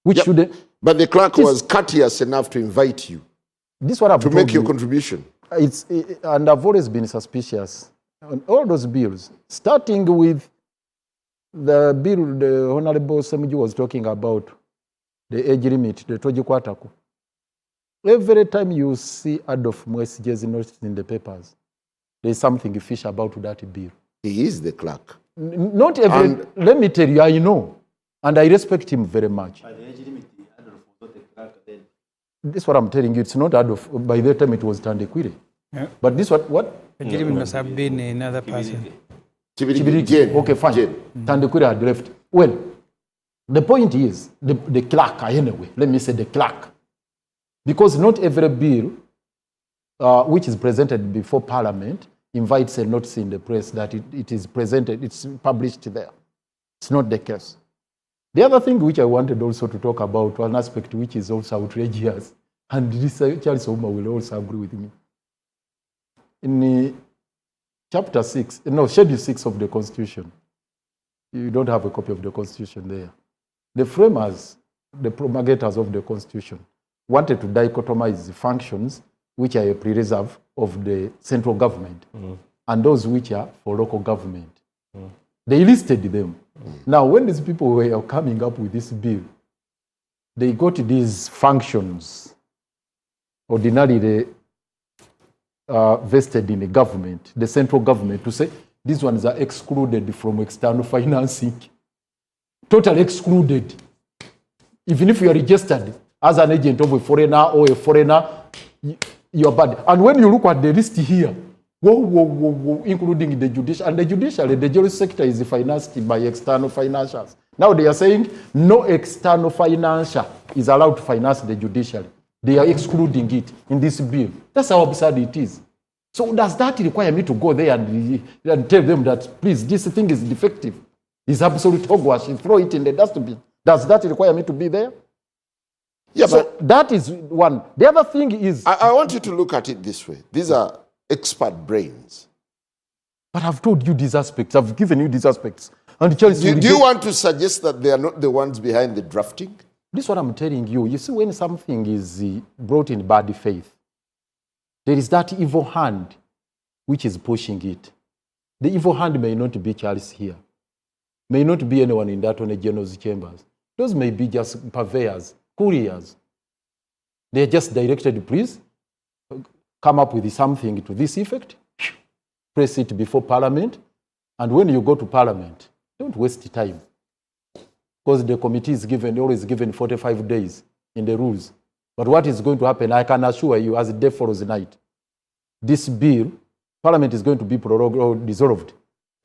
Which yep. should. But the clerk was courteous enough to invite you. This is what I've to make your contribution. And I've always been suspicious on all those bills, starting with the bill the Honorable Semujju was talking about, the age limit, the Tojikwataku. Every time you see Adolf Mwesige's notice in the papers, there's something fish about that bill. He is the clerk. Not every, let me tell you, I know. And I respect him very much. This is what I'm telling you. It's not Adolf. By that time, it was Tandekwire. Yeah. But this what? It must have been another person. Chibirigi. Okay, fine. Tandekwire had left. Well, the point is, the clerk, anyway, let me say the clerk. Because not every bill which is presented before Parliament invites a notice in the press that it is presented, it's published there. It's not the case. The other thing which I wanted also to talk about, one aspect which is also outrageous, and this Charles Ouma will also agree with me. In chapter 6, no, schedule 6 of the Constitution, you don't have a copy of the Constitution there. The framers, the promulgators of the Constitution, wanted to dichotomize the functions which are a pre-reserve of the central government and those which are for local government. They listed them. Now, when these people were coming up with this bill, they got these functions ordinarily vested in the government, the central government, to say these ones are excluded from external financing. Totally excluded. Even if you are registered as an agent of a foreigner or a foreigner, you are bad. And when you look at the list here, including the judicial, and the judiciary, the justice sector is financed by external financiers. Now they are saying no external financier is allowed to finance the judiciary. They are excluding it in this bill. That's how absurd it is. So does that require me to go there and tell them that, please, this thing is defective? It's absolute hogwash. Throw it in the dustbin. Does that require me to be there? Yeah, so but that is one. The other thing is... I want you to look at it this way. These are expert brains. But I've told you these aspects. I've given you these aspects. And Charles, do you want to suggest that they are not the ones behind the drafting? This is what I'm telling you. You see, when something is brought in bad faith, there is that evil hand which is pushing it. The evil hand may not be Charles here. May not be anyone in that Attorney General's chambers. Those may be just purveyors, couriers. They are just directed, please, come up with something to this effect, press it before Parliament, and when you go to Parliament, don't waste time. Because the committee is always given 45 days in the rules. But what is going to happen, I can assure you, as day follows night, this bill, Parliament is going to be prorogued or dissolved.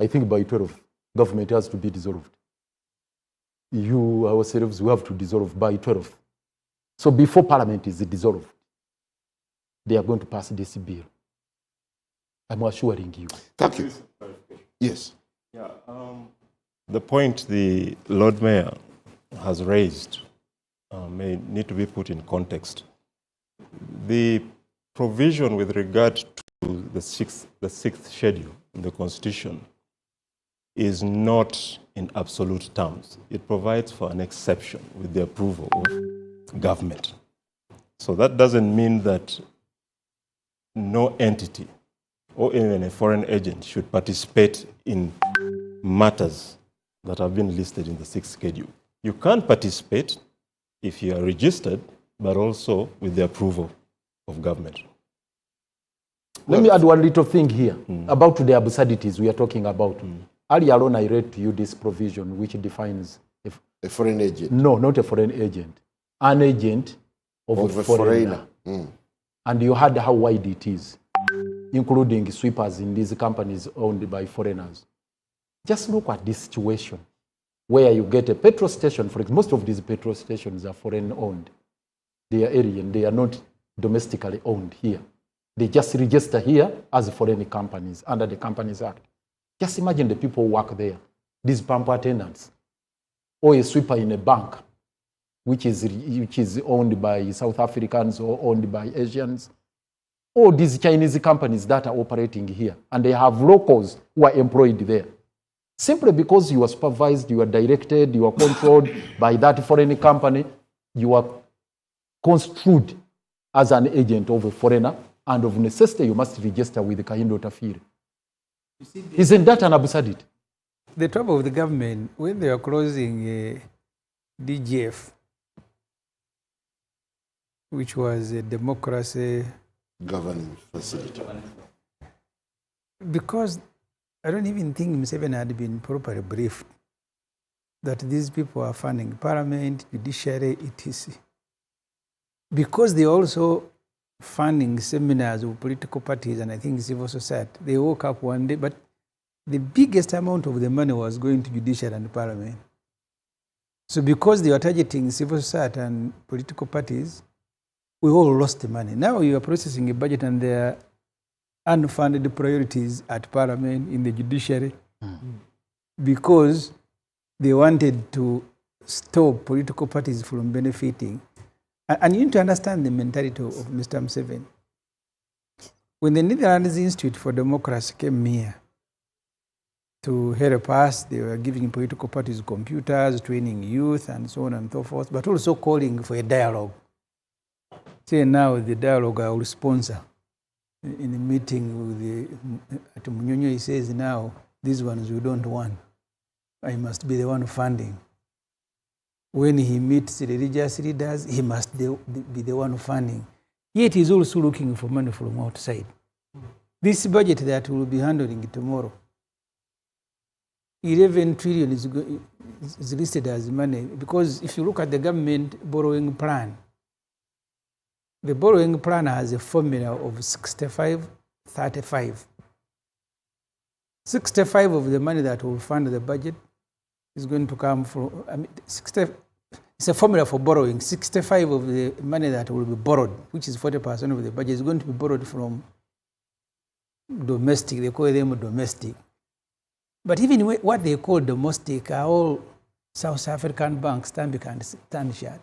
I think by 12, government has to be dissolved. You, ourselves, we have to dissolve by 12. So before Parliament is dissolved, they are going to pass this bill. I'm assuring you. Thank you. Yes. Yeah, the point the Lord Mayor has raised may need to be put in context. The provision with regard to the sixth schedule in the Constitution is not in absolute terms. It provides for an exception with the approval of government. So that doesn't mean that no entity or even a foreign agent should participate in matters that have been listed in the sixth schedule. You can participate if you are registered, but also with the approval of government. Let me add one little thing here about the absurdities we are talking about. Earlier on, I read to you this provision which defines a foreign agent. No, not a foreign agent. An agent of a foreigner. And you heard how wide it is, including sweepers in these companies owned by foreigners. Just look at this situation where you get a petrol station. For example, most of these petrol stations are foreign owned. They are alien. They are not domestically owned here. They just register here as foreign companies under the Companies Act. Just imagine the people who work there, these pump attendants, or a sweeper in a bank, which is owned by South Africans or owned by Asians, or these Chinese companies that are operating here, and they have locals who are employed there. Simply because you are supervised, you are directed, you are controlled by that foreign company, you are construed as an agent of a foreigner, and of necessity you must register with the Kahindo Tafiri. Isn't that an absurdity? The trouble with the government, when they are closing DGF, which was a democracy governing facility, because I don't even think Museveni had been properly briefed that these people are funding parliament, judiciary, etc. Because they also funding seminars of political parties and I think civil society. They woke up one day, but the biggest amount of the money was going to judiciary and parliament. So because they were targeting civil society and political parties, we all lost the money. Now you are processing a budget and there are unfunded priorities at parliament, in the judiciary, because they wanted to stop political parties from benefiting. And you need to understand the mentality of Mr. Museveni. When the Netherlands Institute for Democracy came here to help us, they were giving political parties computers, training youth, and so on and so forth, but also calling for a dialogue. Say now the dialogue I will sponsor. In the meeting with at Munyonyo, he says now, these ones we don't want. I must be the one funding. When he meets the religious leaders, he must be the one funding. Yet he's also looking for money from outside. This budget that we'll be handling tomorrow, 11 trillion is listed as money, because if you look at the government borrowing plan, the borrowing plan has a formula of 65-35. 65 of the money that will fund the budget is going to come from, it's a formula for borrowing. 65 of the money that will be borrowed, which is 40% of the budget, is going to be borrowed from domestic. They call them domestic. But even what they call domestic are all South African banks, Stanbic and Standard.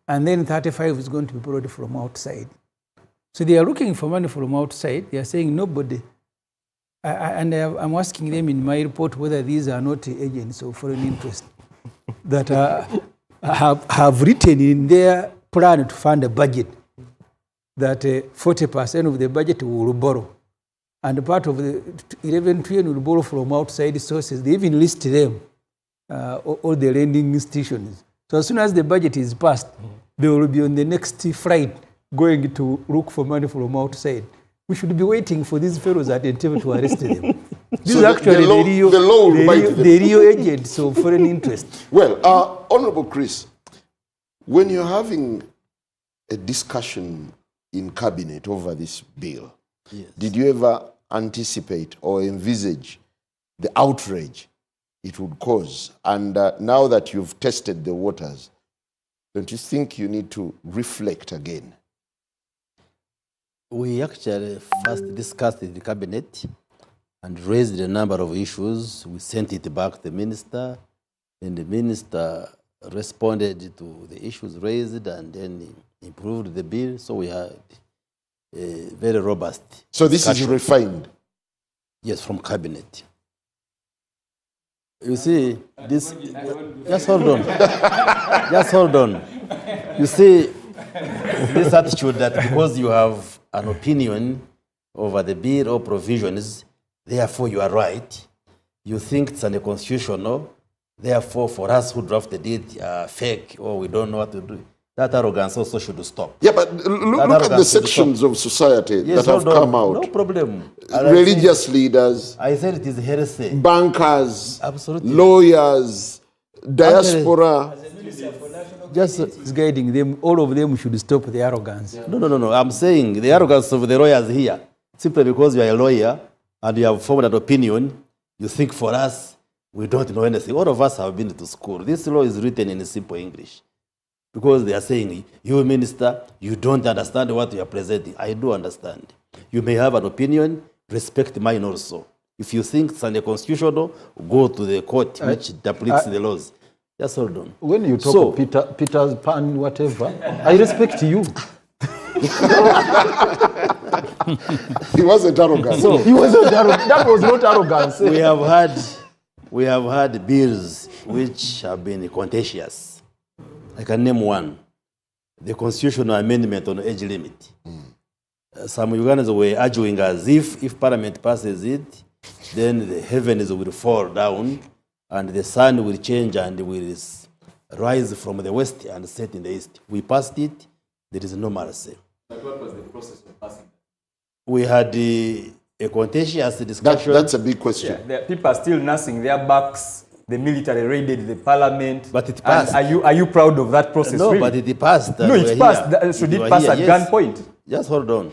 And then 35 is going to be borrowed from outside. So they are looking for money from outside. They are saying nobody. I'm asking them in my report whether these are not agents of foreign interest that have written in their plan to fund a budget that 40% of the budget will borrow. And part of the 11 trillion will borrow from outside sources. They even list them, all the lending institutions. So as soon as the budget is passed, they will be on the next flight going to look for money from outside. We should be waiting for these fellows at Entebbe to arrest them. This is actually the real agents of foreign interest. Well, Honorable Chris, when you're having a discussion in cabinet over this bill, yes, did you ever anticipate or envisage the outrage it would cause? And now that you've tested the waters, don't you think you need to reflect again? We actually first discussed in the cabinet and raised a number of issues. We sent it back to the minister, and the minister responded to the issues raised and then improved the bill. So we had a very robust. So this is refined? Yes, from cabinet. You see, this, just hold on. Just hold on. You see, this attitude that because you have an opinion over the bill or provisions, therefore you are right, you think it's unconstitutional, therefore for us who drafted it, fake, or we don't know what to do. That arrogance also should stop. Yeah, but look at the sections of society that have come out. No problem. Religious leaders. I said it is heresy. Bankers. Absolutely. Lawyers. Diaspora. Just is guiding them. All of them should stop the arrogance. No. I'm saying the arrogance of the lawyers here, simply because you are a lawyer and you have formed an opinion, you think for us, we don't know anything. All of us have been to school. This law is written in simple English. Because they are saying, you minister, you don't understand what you are presenting. I do understand. You may have an opinion, respect mine also. If you think it's unconstitutional, go to the court which interprets the laws. Just hold on. When you talk of Peter's Pan, whatever, I respect you. He wasn't arrogant. So, he wasn't arrogant. That was not arrogance. We have had bills which have been contentious. I can name one. The constitutional amendment on age limit. Some Ugandans were arguing as if Parliament passes it, then the heavens will fall down and the sun will change and will rise from the west and set in the east. We passed it, there is no mercy. But what was the process of passing it? We had a contentious discussion. That's a big question. Yeah, people are still nursing their backs. The military raided the parliament. But it passed. And are you proud of that process? No, really? but it passed. No, it passed. Should it pass at gunpoint? Just hold on.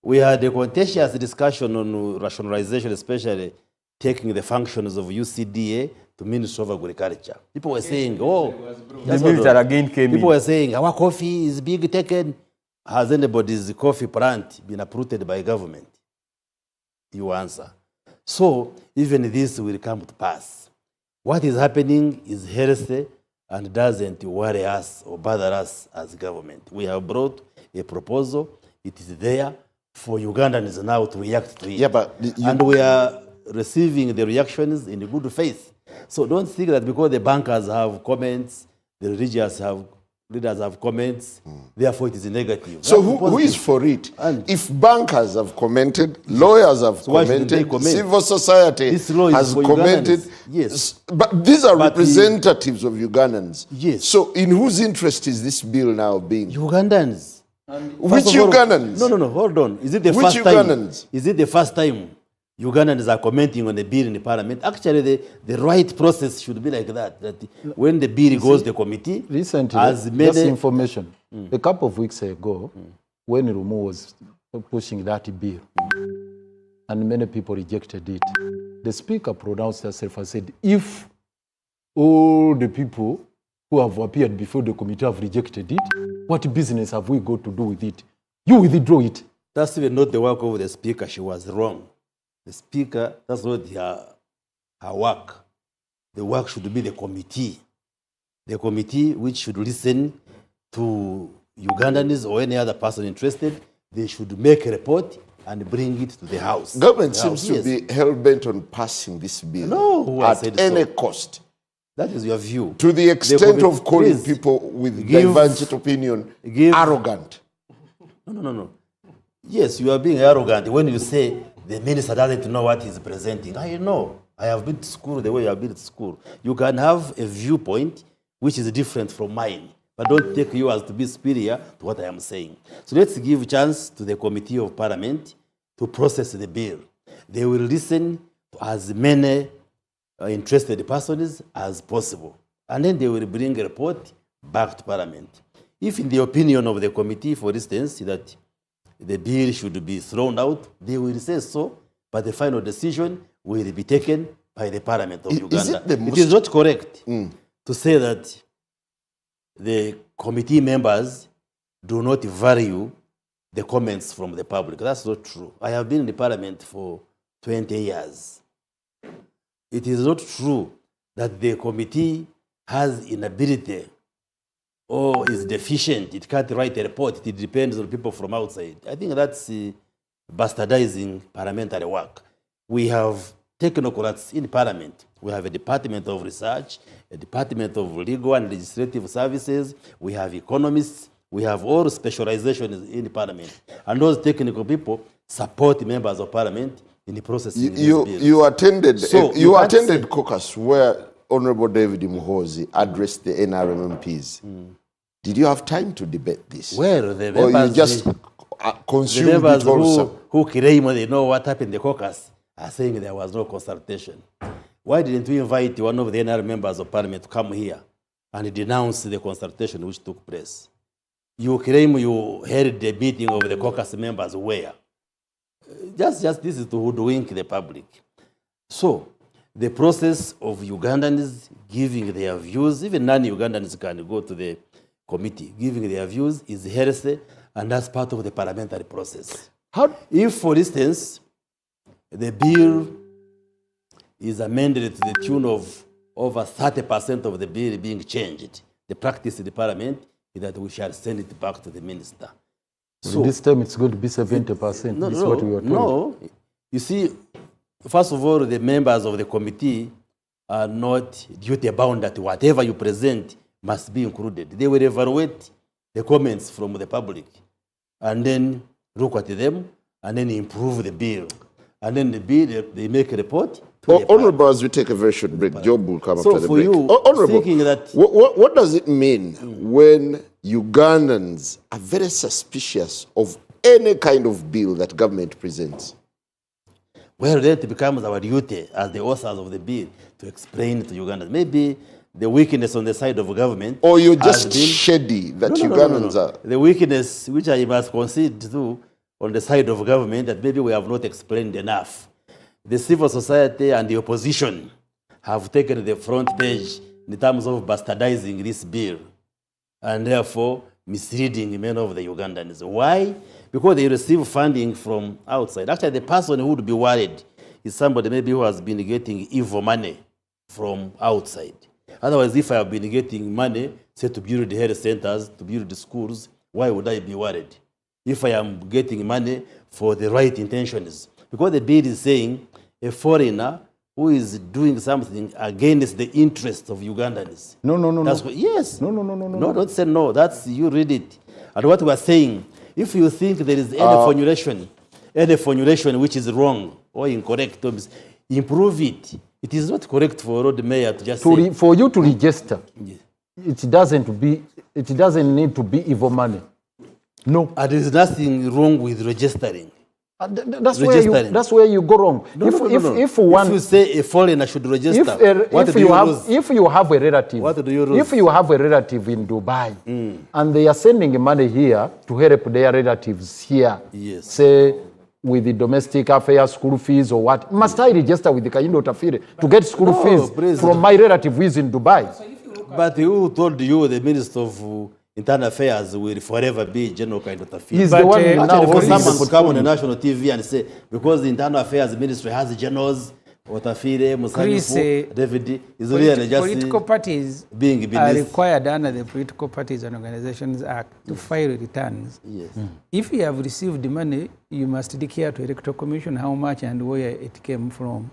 We had a contentious discussion on rationalization, especially taking the functions of UCDA to Ministry of Agriculture. People were saying, oh, the military again came People in. were saying, our coffee is being taken. Has anybody's coffee plant been uprooted by government? You answer. So even this will come to pass. What is happening is healthy and doesn't worry us or bother us as government. We have brought a proposal. It is there for Ugandans now to react to it. Yeah, but and we are receiving the reactions in good faith. So don't think that because the bankers have comments, the religious leaders have comments, therefore it is negative. So who is for it? If bankers have commented, lawyers have commented, civil society has commented. Yes. But these are representatives of Ugandans. Yes. So in whose interest is this bill now being? Ugandans. Which Ugandans? No, hold on. Is it the Which first Ugandans? time? Is it the first time Ugandans are commenting on the bill in the parliament? Actually, the right process should be like that. That when the bill goes to the committee, recently, as many just information, a couple of weeks ago, when Rumo was pushing that bill, and many people rejected it, the speaker pronounced herself and said, if all the people who have appeared before the committee have rejected it, what business have we got to do with it? You withdraw it. That's even not the work of the speaker. She was wrong. The speaker, that's not her work. The work should be the committee. The committee which should listen to Ugandans or any other person interested. They should make a report and bring it to the House. Government seems to be hell-bent on passing this bill at any cost. That is your view. To the extent of calling people with divergent opinion arrogant. No. Yes, you are being arrogant when you say the minister doesn't know what he's presenting. I know. I have been to school the way you have been to school. You can have a viewpoint which is different from mine, but don't take yours to be superior to what I am saying. So let's give a chance to the Committee of Parliament to process the bill. They will listen to as many interested persons as possible. And then they will bring a report back to Parliament. If in the opinion of the committee, for instance, that the bill should be thrown out, they will say so, but the final decision will be taken by the Parliament of Uganda. It is not correct to say that the committee members do not value the comments from the public. That's not true. I have been in the Parliament for 20 years. It is not true that the committee has inability or is deficient. It can't write a report. It depends on people from outside. I think that's bastardizing parliamentary work. We have technocrats in Parliament. We have a Department of Research, a Department of Legal and Legislative Services. We have economists. We have all specializations in Parliament. And those technical people support members of Parliament in the process. You attended caucus where Honorable David Muhoozi addressed the NRM MPs. Did you have time to debate this? Well, the or members, you just consumed the members it also? who claim they know what happened in the caucus are saying there was no consultation. Why didn't we invite one of the NRM members of Parliament to come here and denounce the consultation which took place? You claim you held the meeting of the caucus members where? Just this is to hoodwink the public. So, the process of Ugandans giving their views, even non-Ugandans can go to the committee, giving their views is heresy, and that's part of the parliamentary process. If, for instance, the bill is amended to the tune of over 30% of the bill being changed, the practice in the parliament is that we shall send it back to the minister. So this time it's going to be 70%. No, This is what we were told. no. You see, first of all, the members of the committee are not duty-bound that whatever you present must be included. They will evaluate the comments from the public and then look at them and then improve the bill. And then the bill, they make a report. Honorable, as we take a very short break, Job will come So after the for break. you, Honorable, thinking that- what does it mean when Ugandans are very suspicious of any kind of bill that government presents? Well, then it becomes our duty as the authors of the bill to explain to Ugandans. Maybe the weakness on the side of government. Or you're just shady that Ugandans are. The weakness which I must concede to on the side of government that maybe we have not explained enough. The civil society and the opposition have taken the front page in terms of bastardizing this bill and therefore misleading many of the Ugandans. Why? Because they receive funding from outside. Actually, the person who would be worried is somebody maybe who has been getting evil money from outside. Otherwise, if I have been getting money, say to build the health centers, to build the schools, why would I be worried? If I am getting money for the right intentions. Because the bill is saying a foreigner who is doing something against the interests of Ugandans. No. That's what, yes. No. No, don't say no. That's, you read it. And what we are saying, if you think there is any formulation which is wrong or incorrect, improve it. It is not correct for road mayor to just say, for you to register, it doesn't need to be evil money. No. And there is nothing wrong with registering. That's where you go wrong. If you say a foreigner should register, if you have a relative, what do you lose? If you have a relative in Dubai and they are sending money here to help their relatives here, say with the domestic affairs, school fees or what, must I register with the Kayindo Tafire to get school fees from my relative who is in Dubai? But who told you the Minister of Internal Affairs will forever be General Kayindo Tafire? He's the one who now someone could come on the national TV and say, because the Internal Affairs Ministry has generals, Otafire, Musanifu, David, is really just political parties being are required under the Political Parties and Organizations Act to file returns. Yes. If you have received the money, you must declare to Electoral Commission how much and where it came from.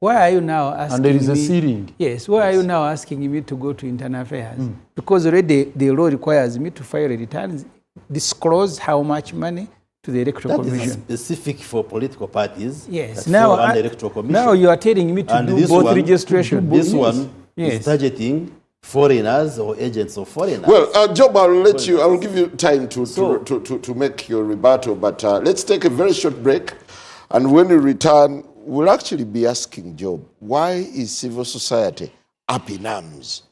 Why are you now asking And there is me, a ceiling. Yes, why are you now asking me to go to Internal Affairs? Because already the law requires me to file returns, disclose how much money to the Electoral Commission. That is specific for political parties. Yes. Now, the Electoral Commission. Now you are telling me to do both registration. This one is targeting foreigners or agents of foreigners. Well, Job, I'll give you time to make your rebuttal, but let's take a very short break. And when we return, we'll actually be asking Job, why is civil society up in arms?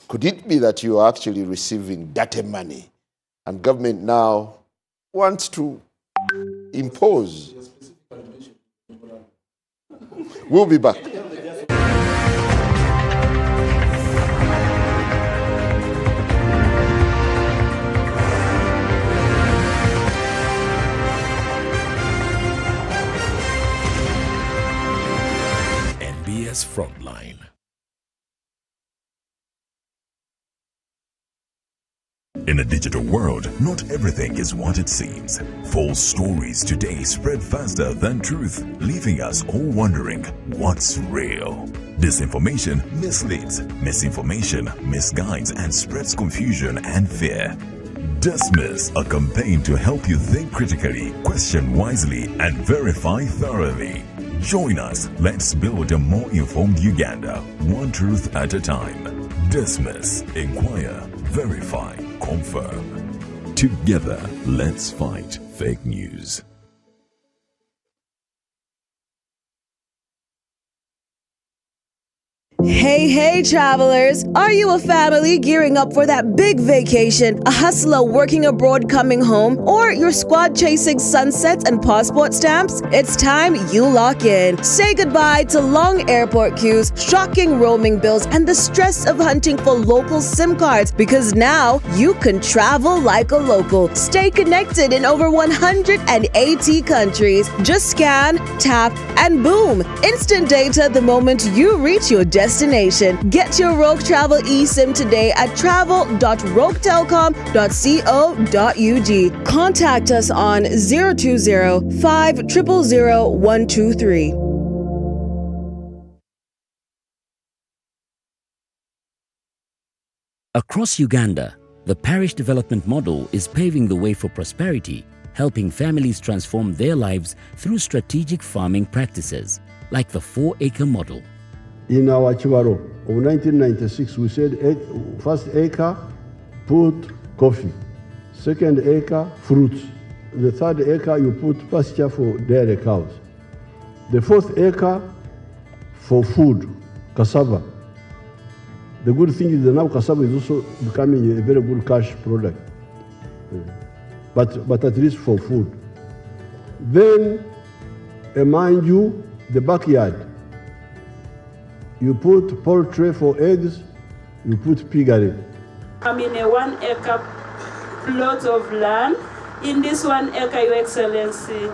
Could it be that you are actually receiving dirty money and government now wants to impose? We'll be back. NBS Frontline. In a digital world, not everything is what it seems. False stories today spread faster than truth, leaving us all wondering what's real. Disinformation misleads, misinformation misguides, and spreads confusion and fear. Dismiss, a campaign to help you think critically, question wisely, and verify thoroughly. Join us. Let's build a more informed Uganda, one truth at a time. Dismiss, inquire, verify, confirm. Together, let's fight fake news. Hey travelers, are you a family gearing up for that big vacation, a hustler working abroad coming home, or your squad chasing sunsets and passport stamps? It's time you lock in. Say goodbye to long airport queues, shocking roaming bills, and the stress of hunting for local SIM cards, because now you can travel like a local. Stay connected in over 180 countries. Just scan, tap, and boom! Instant data the moment you reach your destination. Get your Rogue Travel eSIM today at travel.roguetelcom.co.ug. Contact us on 020-5000123. Across Uganda, the parish development model is paving the way for prosperity, helping families transform their lives through strategic farming practices, like the 4-acre model. In our Chibaro of 1996, we said first acre, put coffee. Second acre, fruits. The third acre, you put pasture for dairy cows. The fourth acre for food, cassava. The good thing is that now cassava is also becoming a very good cash product, but at least for food. Then, mind you, the backyard. You put poultry for eggs, you put piggery. I'm in a 1 acre plot of land. In this 1 acre, Your Excellency,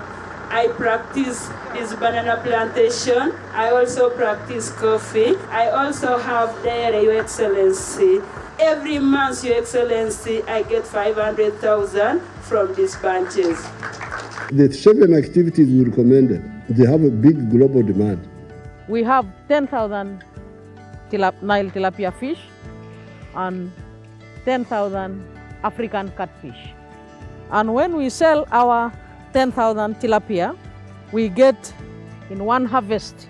I practice this banana plantation. I also practice coffee. I also have dairy, Your Excellency. Every month, Your Excellency, I get 500,000 from these bunches. The 7 activities we recommended, they have a big global demand. We have 10,000 Nile tilapia fish and 10,000 African catfish. And when we sell our 10,000 tilapia, we get in one harvest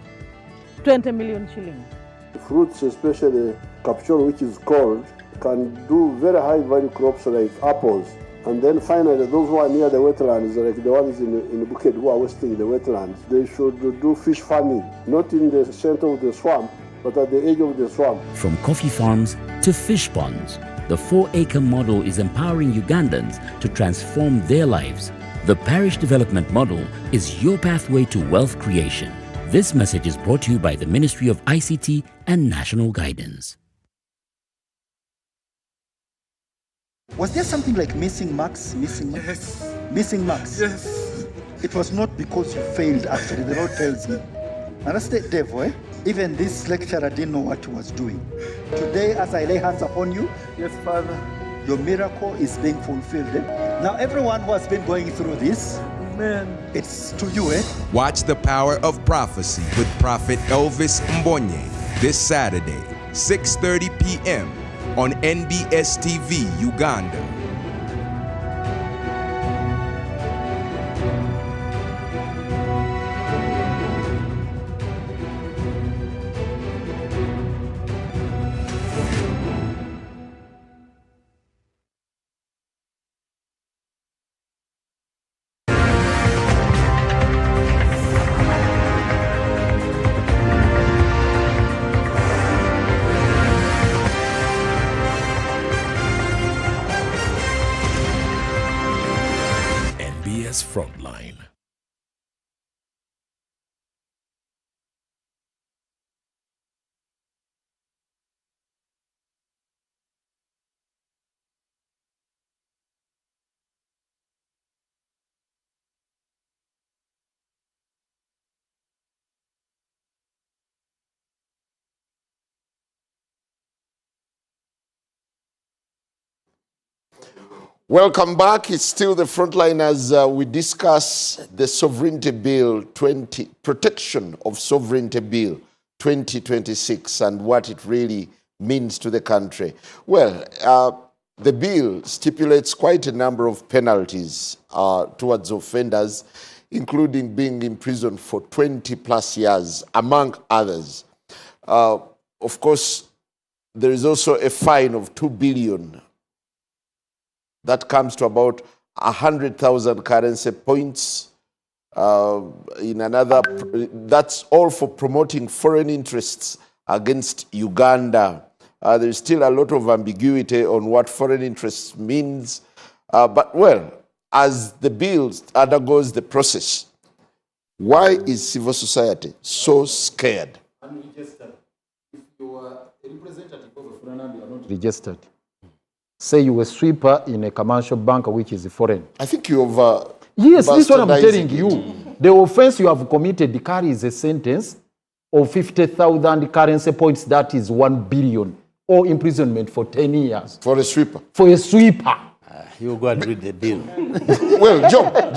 20 million shillings. Fruits, especially capsule, which is cold, can do very high value crops like apples. And then finally, those who are near the wetlands, like the ones in the Bukit who are wasting the wetlands, they should do fish farming, not in the center of the swamp, but at the edge of the swamp. From coffee farms to fish ponds, the 4-acre model is empowering Ugandans to transform their lives. The parish development model is your pathway to wealth creation. This message is brought to you by the Ministry of ICT and National Guidance. Was there something like missing marks? Missing marks? Yes. Missing marks? Yes. It was not because you failed, actually, the Lord tells me. And that's the devil, eh? Even this lecturer didn't know what he was doing. Today, as I lay hands upon you, yes, Father, your miracle is being fulfilled. Eh? Now, everyone who has been going through this, amen, it's to you, eh? Watch The Power of Prophecy with Prophet Elvis Mbonye this Saturday, 6:30 p.m. on NBS TV, Uganda. Frontline. Welcome back. It's still the Frontline as we discuss the Sovereignty Bill Protection of Sovereignty Bill 2026 and what it really means to the country. Well, the bill stipulates quite a number of penalties towards offenders, including being imprisoned for 20 plus years, among others. Of course, there is also a fine of 2 billion. That comes to about 100,000 currency points. In another, that's all for promoting foreign interests against Uganda. There is still a lot of ambiguity on what foreign interests means. But well, as the bill undergoes the process, why is civil society so scared? Unregistered. If you are a representative of a foreign land, you are not registered. Say you were a sweeper in a commercial bank which is foreign. I think you have... yes, this is what I'm telling you. The offense you have committed carries a sentence of 50,000 currency points, that is 1 billion, or imprisonment for 10 years. For a sweeper? For a sweeper. You go and read the bill. Well, Job.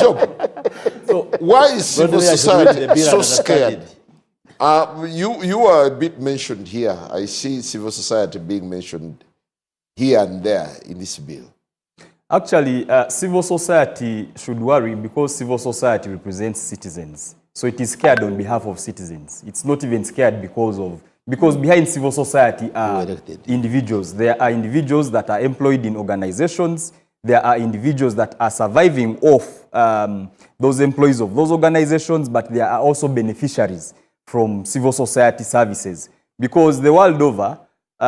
So why is civil society so scared? You are a bit mentioned here. I see civil society being mentioned here and there in this bill. Actually, civil society should worry because civil society represents citizens. So it is scared on behalf of citizens. It's not even scared because behind civil society are individuals. There are individuals that are employed in organizations. there are individuals that are surviving off those employees of those organizations, but there are also beneficiaries from civil society services. Because the world over,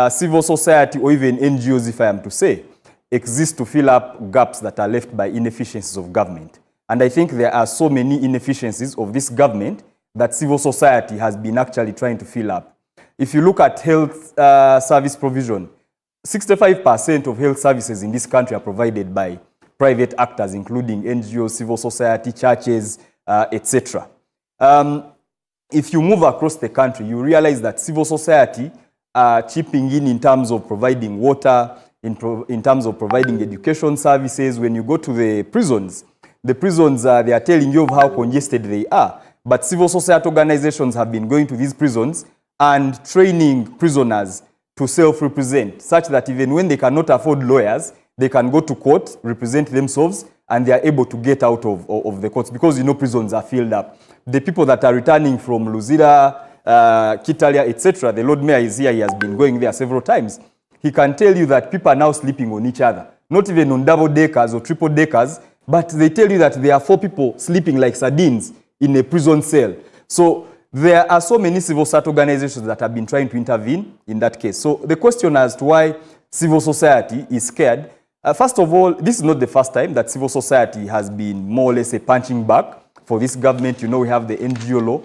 civil society or even NGOs, if I am to say, exist to fill up gaps that are left by inefficiencies of government. And I think there are so many inefficiencies of this government that civil society has been actually trying to fill up. If you look at health service provision, 65% of health services in this country are provided by private actors, including NGOs, civil society, churches, etc. If you move across the country, you realize that civil society are chipping in terms of providing water, in terms of providing education services. When you go to the prisons, they are telling you of how congested they are. But civil society organizations have been going to these prisons and training prisoners to self-represent, such that even when they cannot afford lawyers, they can go to court, represent themselves, and they are able to get out of the courts, because you know prisons are filled up. The people that are returning from Luzira, Kitalia, etc., the Lord Mayor is here, he has been going there several times. He can tell you that people are now sleeping on each other, not even on double deckers or triple deckers, but they tell you that there are 4 people sleeping like sardines in a prison cell. So there are so many civil society organizations that have been trying to intervene in that case. So the question as to why civil society is scared, first of all, this is not the first time that civil society has been more or less a punching bag for this government. You know, we have the NGO law.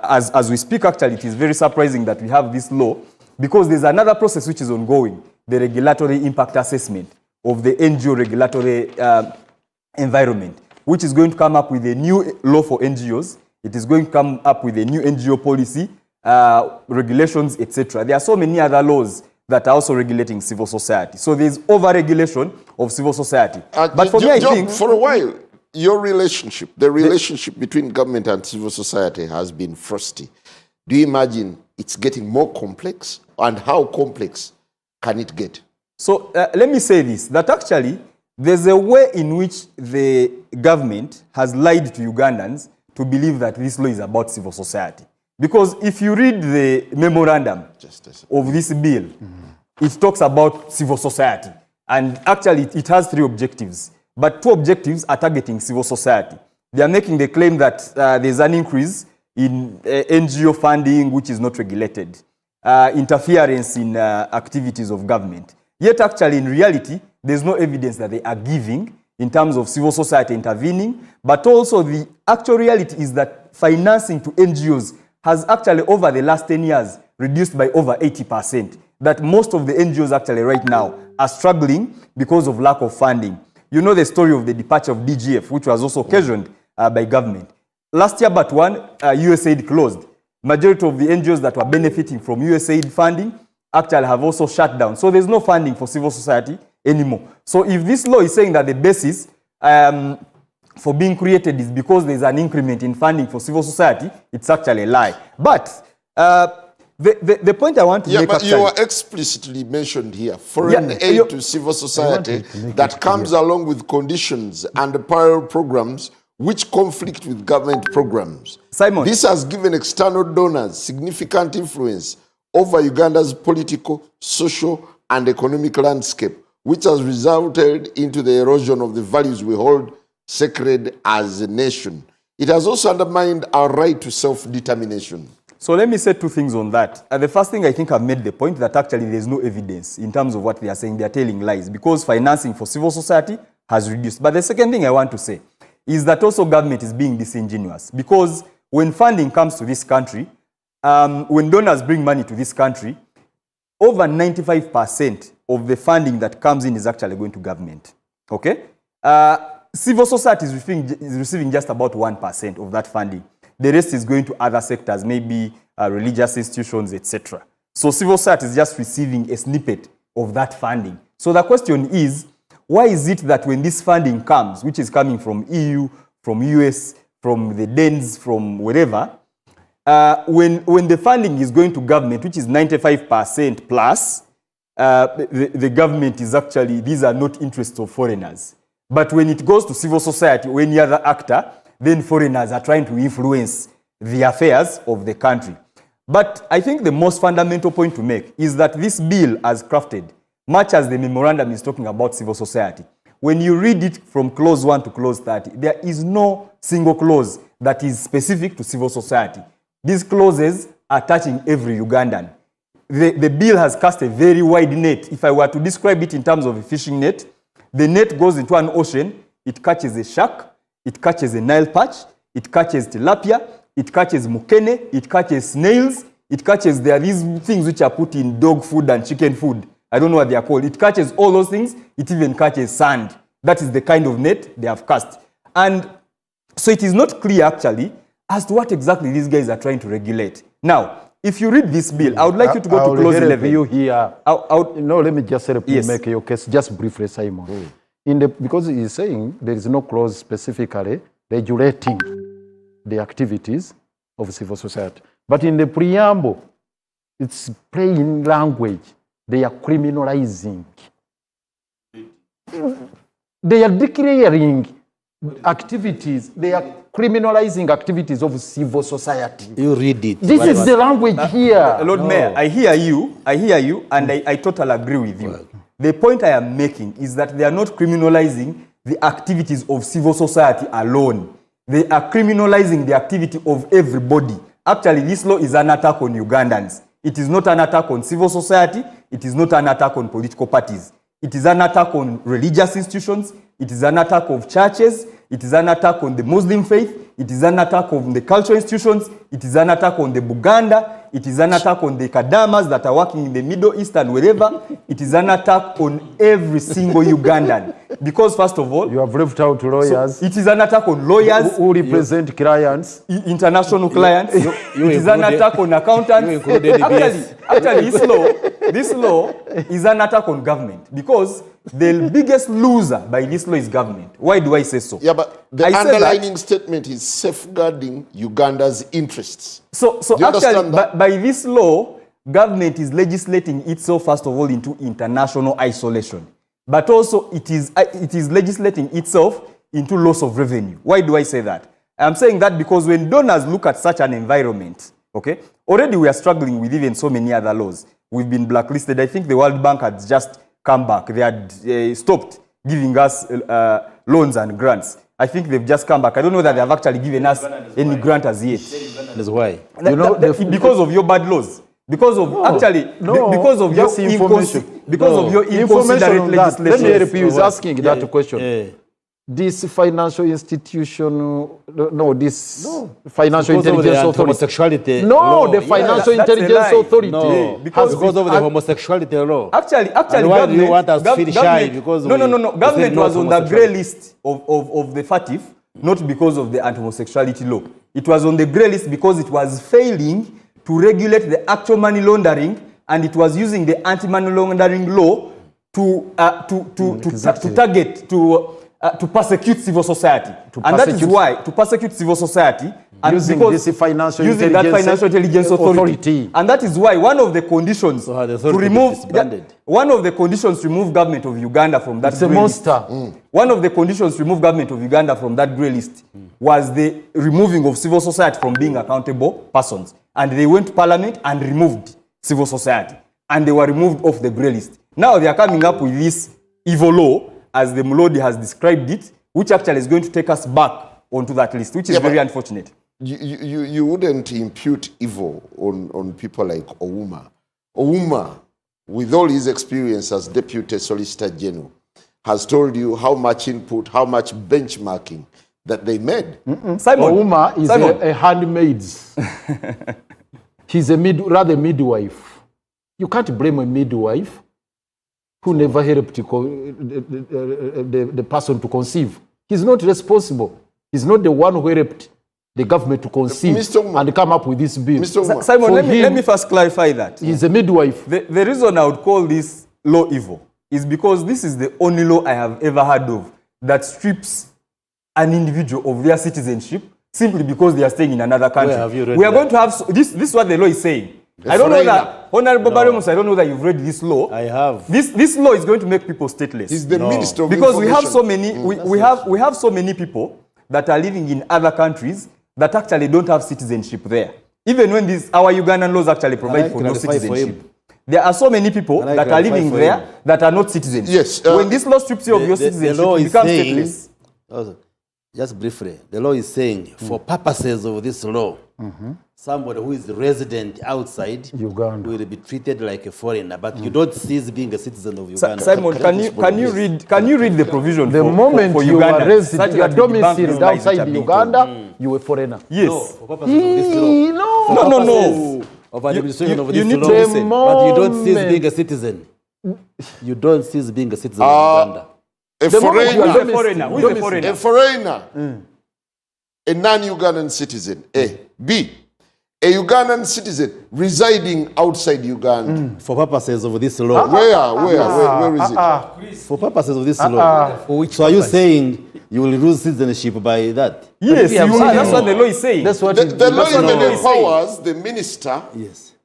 As we speak, actually, it is very surprising that we have this law, because there's another process which is ongoing, the regulatory impact assessment of the NGO regulatory environment, which is going to come up with a new law for NGOs. It is going to come up with a new NGO policy, regulations, etc. There are so many other laws that are also regulating civil society. So there's over-regulation of civil society. But for me, I think... For a while, your relationship, the relationship between government and civil society has been frosty. Do you imagine it's getting more complex? And how complex can it get? So let me say this, that actually there's a way in which the government has lied to Ugandans to believe that this law is about civil society. Because if you read the memorandum of this bill, it talks about civil society. And actually, it has 3 objectives. But 2 objectives are targeting civil society. They are making the claim that there's an increase in NGO funding, which is not regulated, interference in activities of government. Yet, actually, in reality, there's no evidence that they are giving in terms of civil society intervening, but also the actual reality is that financing to NGOs has actually, over the last 10 years, reduced by over 80%. That most of the NGOs actually right now are struggling because of lack of funding. You know the story of the departure of DGF, which was also occasioned by government. Last year, but one, USAID closed. Majority of the NGOs that were benefiting from USAID funding actually have also shut down. So there's no funding for civil society anymore. So if this law is saying that the basis for being created is because there's an increment in funding for civil society, it's actually a lie. But the point I want to make... but you are explicitly mentioned here, foreign aid to civil society that comes along with conditions and parallel programs which conflict with government programs. Simon. This has given external donors significant influence over Uganda's political, social, and economic landscape, which has resulted into the erosion of the values we hold sacred as a nation. It has also undermined our right to self-determination. So let me say 2 things on that. The first thing, I think I've made the point that actually there's no evidence in terms of what they are saying. They are telling lies because financing for civil society has reduced. But the second thing I want to say is that also government is being disingenuous, because when funding comes to this country, when donors bring money to this country, over 95% of the funding that comes in is actually going to government. Okay? Civil society is receiving just about 1% of that funding. The rest is going to other sectors, maybe religious institutions, etc. So civil society is just receiving a snippet of that funding. So the question is, why is it that when this funding comes, which is coming from EU, from US, from the DENS, from wherever, when the funding is going to government, which is 95% plus, the government is actually, these are not interests of foreigners. But when it goes to civil society or any other actor, then foreigners are trying to influence the affairs of the country. But I think the most fundamental point to make is that this bill, as crafted, much as the memorandum is talking about civil society, when you read it from clause 1 to clause 30, there is no single clause that is specific to civil society. These clauses are touching every Ugandan. The bill has cast a very wide net. If I were to describe it in terms of a fishing net, the net goes into an ocean, it catches a shark, it catches a Nile perch, it catches tilapia, it catches mukene, it catches snails, it catches, there are these things which are put in dog food and chicken food. I don't know what they are called. It catches all those things. It even catches sand. That is the kind of net they have cast. And so it is not clear actually as to what exactly these guys are trying to regulate. Now, if you read this bill, I would like you to go to clause 11. You here. No, let me just help you make your case just briefly, Simon. Because he's saying there is no clause specifically regulating the activities of civil society. But in the preamble, it's plain language. They are criminalizing. They are declaring activities. They are criminalizing activities of civil society. You read it. This is the language here. Lord Mayor, I hear you, and I totally agree with you. The point I am making is that they are not criminalizing the activities of civil society alone. They are criminalizing the activity of everybody. Actually, this law is an attack on Ugandans. It is not an attack on civil society. It is not an attack on political parties. It is an attack on religious institutions. It is an attack of churches. It is an attack on the Muslim faith. It is an attack on the cultural institutions. It is an attack on the Buganda. It is an attack on the Kadamas that are working in the Middle East and wherever. It is an attack on every single Ugandan. Because first of all, you have left out lawyers. So it is an attack on lawyers who represent clients, international clients. It is an attack on accountants. Actually, this law is an attack on government because the biggest loser by this law is government. Why do I say so? Yeah, but the underlining statement is safeguarding Uganda's interests. So actually, by this law, government is legislating itself, first of all, into international isolation. But also, it is legislating itself into loss of revenue. Why do I say that? I'm saying that because when donors look at such an environment, okay, already we are struggling with even so many other laws. We've been blacklisted. I think the World Bank had just come back. They had stopped giving us loans and grants. I think they've just come back. I don't know that they have actually given us any grant as yet. That's why. Because of your bad laws. Because of because of your inconsiderate legislation. Let me help you. He's asking that question. This financial institution, financial intelligence authority. Homosexuality. No, the financial intelligence authority. No, because of the homosexuality law. Actually, why do you want us to feel shy? Because no. Government was on the grey list of the FATF, not because of the anti-homosexuality law. It was on the grey list because it was failing to regulate the actual money laundering, and it was using the anti-money laundering law to target to persecute civil society. That is why, to persecute civil society, and using that financial intelligence authority. And that is why one of the conditions to remove government of Uganda from that grey list. One of the conditions to remove government of Uganda from that grey list was the removing of civil society from being accountable persons. And they went to parliament and removed civil society. And they were removed off the grey list. Now they are coming up with this evil law, as the Mulodi has described it, which actually is going to take us back onto that list, which is very unfortunate. You wouldn't impute evil on people like Ouma. Ouma, with all his experience as Deputy Solicitor General, has told you how much input, how much benchmarking that they made. Simon, Ouma is a handmaid. He's rather midwife. You can't blame a midwife who never helped the person to conceive. He's not responsible. He's not the one who helped the government to conceive and come up with this bill. Simon, let me first clarify that. He's a midwife. The reason I would call this law evil is because this is the only law I have ever heard of that strips an individual of their citizenship simply because they are staying in another country. We are going to have... This is what the law is saying. I don't know that, Honorable Baryomunsi, I don't know that you've read this law. I have. This law is going to make people stateless. He's the Minister of Because we have so many, we have so many people that are living in other countries that actually don't have citizenship there. Even when our Ugandan laws actually provide for no citizenship. There are so many people that are living there that are not citizens. Yes. When this law strips you of your citizenship, the law you is become saying, stateless. Just briefly, the law is saying, for purposes of this law, somebody who is resident outside Uganda will be treated like a foreigner, but you don't cease being a citizen of Uganda. Simon, can you read the provision the for, moment for you Uganda, are resident, you are domiciled outside Uganda, you are a foreigner. Yes. No, for purposes of this law. No. For purposes of administration of this law, but you don't cease being a citizen. You don't cease being a citizen of Uganda. A foreigner, a non-Ugandan citizen, A. B. A Ugandan citizen residing outside Uganda. For purposes of this law. Where is it? For purposes of this law. So are you saying you will lose citizenship by that? Yes, that's what the law is saying. That's what the law even empowers the minister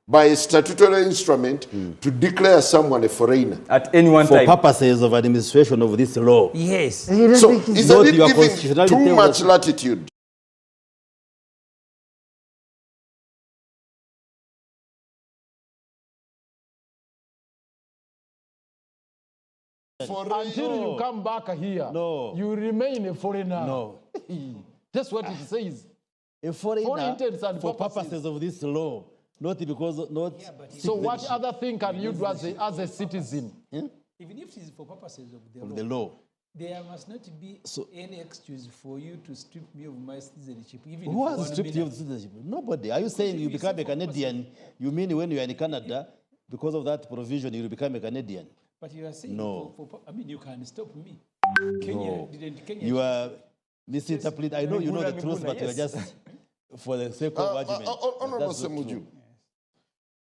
by a statutory instrument to declare someone a foreigner. At any one time. time. For purposes of administration of this law. Yes. So isn't it giving too much latitude? Until you come back here, you remain a foreigner. No. That's what it says. A foreigner for purposes of this law. Not because, not. Yeah, so what other thing can you do as a citizen? Even if it is for purposes of the law. There must not be any excuse for you to strip me of my citizenship. Even who has stripped you of citizenship? Nobody. Are you saying you become a Canadian? You mean when you are in Canada, because of that provision, you will become a Canadian? But you are saying, no. I mean, you can stop me. No. You are misinterpreting. I know you know the truth, but you are just for the sake of argument. Honorable Semujju,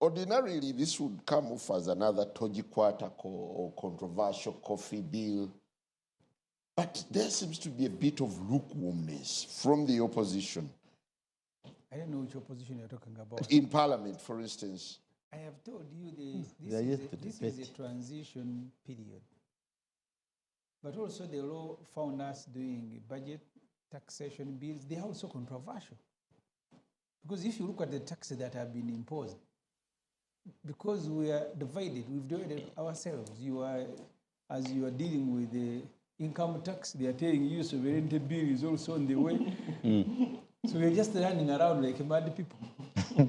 ordinarily this would come off as another Tojikwata or controversial coffee bill. But there seems to be a bit of lukewarmness from the opposition. I don't know which opposition you're talking about. In Parliament, for instance. I have told you this is a transition period. But also the law found us doing budget taxation bills. They are also controversial. Because if you look at the taxes that have been imposed, because we are divided, we've divided ourselves. As you are dealing with the income tax, they are telling you sovereignty bill is also on the way. So we're just running around like mad people.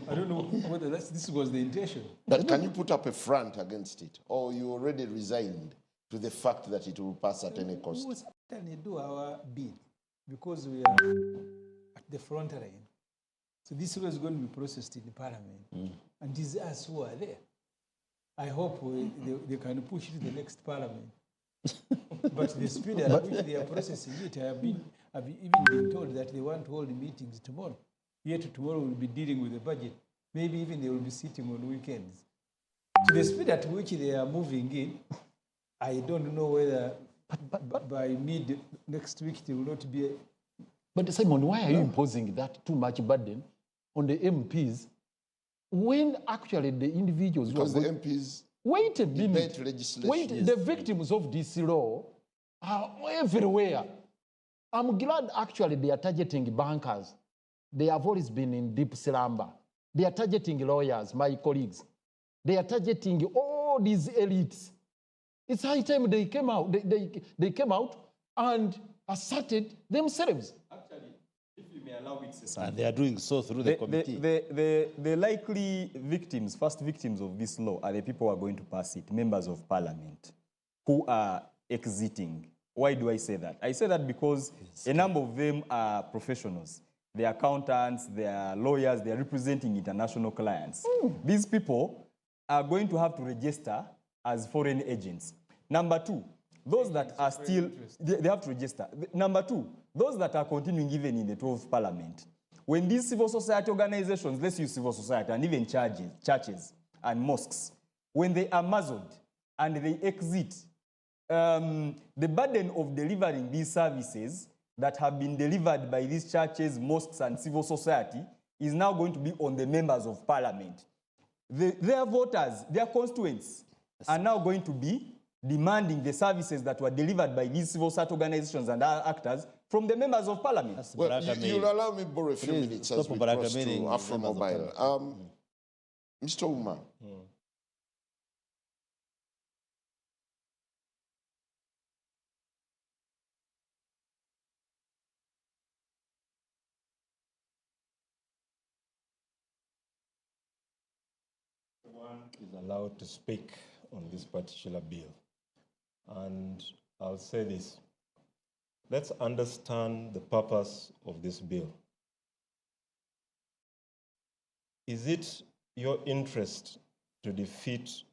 I don't know whether this was the intention. But can you put up a front against it? Or you already resigned to the fact that it will pass at any cost? We certainly do our bid because we are at the front line. So this law is going to be processed in the Parliament. And it is us who are there. I hope they can push it to the next Parliament. But the speed at which they are processing it, I've even been told that they want to hold meetings tomorrow. Yet tomorrow we'll be dealing with the budget. Maybe even they will be sitting on weekends. So the speed at which they are moving in, I don't know whether by mid next week there will not be a... But Simon, why are you imposing that too much burden on the MPs when actually the individuals... Because the MPs... Wait a minute. Legislation. Wait, the victims of this law are everywhere. I'm glad actually they are targeting bankers. They have always been in deep slumber. They are targeting lawyers, my colleagues. They are targeting all these elites. It's high time they came out. They came out and asserted themselves. Actually, if you may allow it, and they are doing so through the committee. The likely victims, first victims of this law are the people who are going to pass it, members of parliament, who are exiting. Why do I say that? I say that because a number of them are professionals. They are accountants, they are lawyers, they are representing international clients. These people are going to have to register as foreign agents. Number two, those that are still, they have to register. Number two, those that are continuing even in the 12th parliament. When these civil society organizations, let's use civil society and even churches and mosques, when they are muzzled and they exit, the burden of delivering these services that have been delivered by these churches, mosques, and civil society is now going to be on the members of parliament. Their voters, their constituents, are now going to be demanding the services that were delivered by these civil society organizations and other actors from the members of parliament. Well, you'll allow me to borrow a few minutes as we cross to Afro Mobile. Mr. Uma, is allowed to speak on this particular bill. And I'll say this. Let's understand the purpose of this bill. Is it your interest to defeat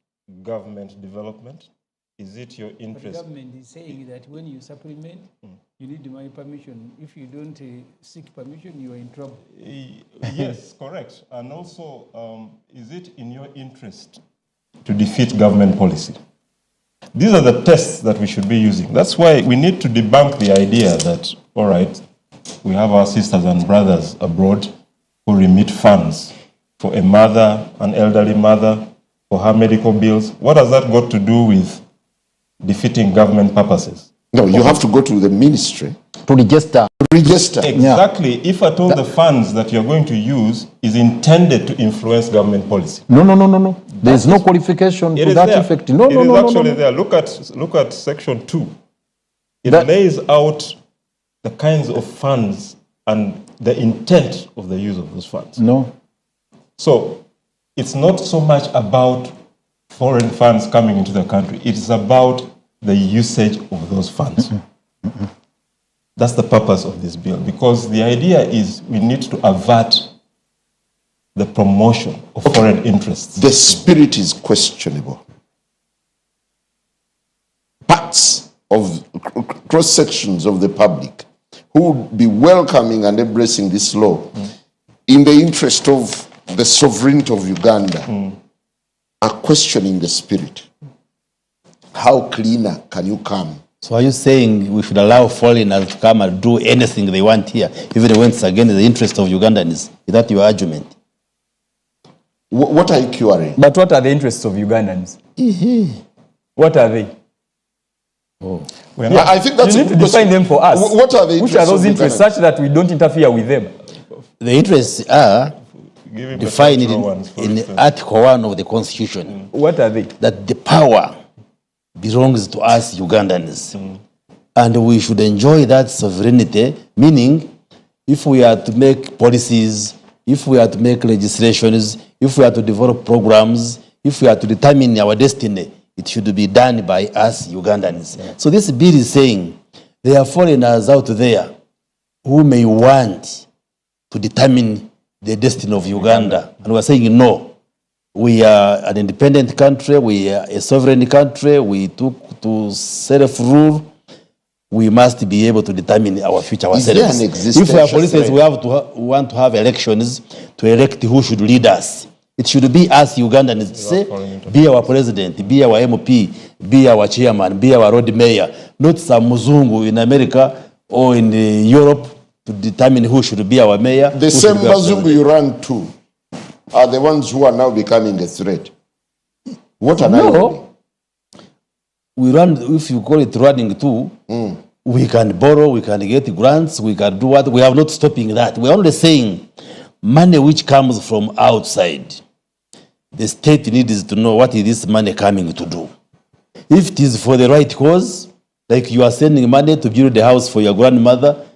government development? Is it your interest? The government is saying that when you supplement, you need my permission. If you don't seek permission, you are in trouble. Yes, correct. And also, is it in your interest to defeat government policy? These are the tests that we should be using. That's why we need to debunk the idea that, all right, we have our sisters and brothers abroad who remit funds for a mother, an elderly mother, for her medical bills. What has that got to do with defeating government purposes? No, you have to go to the ministry to register. Exactly. Yeah. If at all the funds that you're going to use is intended to influence government policy. No. There's no qualification to that effect. No. It is actually there. Look at section 2. It lays out the kinds of funds and the intent of the use of those funds. No. So it's not so much about foreign funds coming into the country. It is about the usage of those funds. That's the purpose of this bill, because the idea is we need to avert the promotion of foreign interests. The spirit is questionable. Parts of cross-sections of the public who would be welcoming and embracing this law in the interest of the sovereignty of Uganda are questioning the spirit. How cleaner can you come? So are you saying we should allow foreigners to come and do anything they want here, even when it's against the interest of Ugandans? Is that your argument? What are you querying? But what are the interests of Ugandans? What are they? Oh. Yeah, I think that's you need to define them for us. What are the interests? Which are those interests such that we don't interfere with them? The interests are defined in Article 1 of the Constitution. What are they? That the power belongs to us Ugandans. And we should enjoy that sovereignty, meaning if we are to make policies, if we are to make legislations, if we are to develop programs, if we are to determine our destiny, it should be done by us Ugandans. So this bill is saying there are foreigners out there who may want to determine the destiny of Uganda. And we're saying no. We are an independent country, we are a sovereign country, we took to self-rule. We must be able to determine our future ourselves. If we are, for instance, we want to have elections to elect who should lead us, it should be us Ugandans to say, be our president, be our MP, be our chairman, be our road mayor, not some Muzungu in America or in Europe to determine who should be our mayor. The same Muzungu you ran to are the ones who are now becoming a threat. What an irony. We run, if you call it running too, we can borrow, we can get grants, we can do what. We are not stopping that. We are only saying money which comes from outside, the state needs to know what is this money coming to do. If it is for the right cause, like you are sending money to build a house for your grandmother,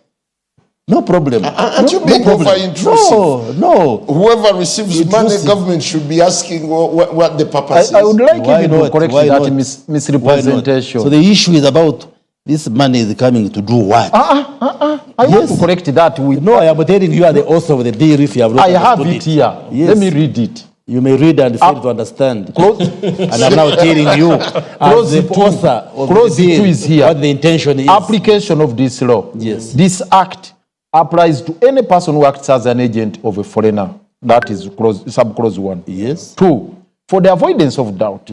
no problem. Aren't you being over-intrusive? No. Whoever receives money, government should be asking what the purpose is. I would like you to correct that misrepresentation. So the issue is about this money is coming to do what? I want to correct that. No, I am telling you are the author of the bill if you have not understood it. Here. Yes. Let me read it. You may read and fail to understand. And I'm now telling you, as the author of the bill, is here. What the intention is. Application of this law. Yes. This act applies to any person who acts as an agent of a foreigner. That is sub-clause 1. Yes. 2, for the avoidance of doubt,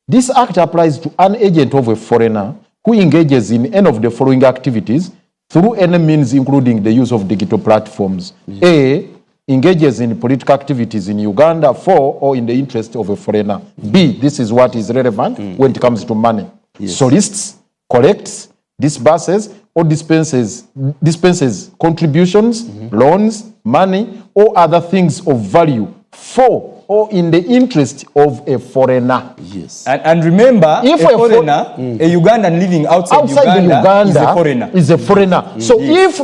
this act applies to an agent of a foreigner who engages in any of the following activities through any means, including the use of digital platforms. Yes. A, engages in political activities in Uganda for or in the interest of a foreigner. B, this is what is relevant when it comes to money. Yes. Solicits, collects, disburses, or dispenses contributions, loans, money, or other things of value for or in the interest of a foreigner. Yes. And remember, if a foreigner, a Ugandan living outside Uganda is a foreigner. So if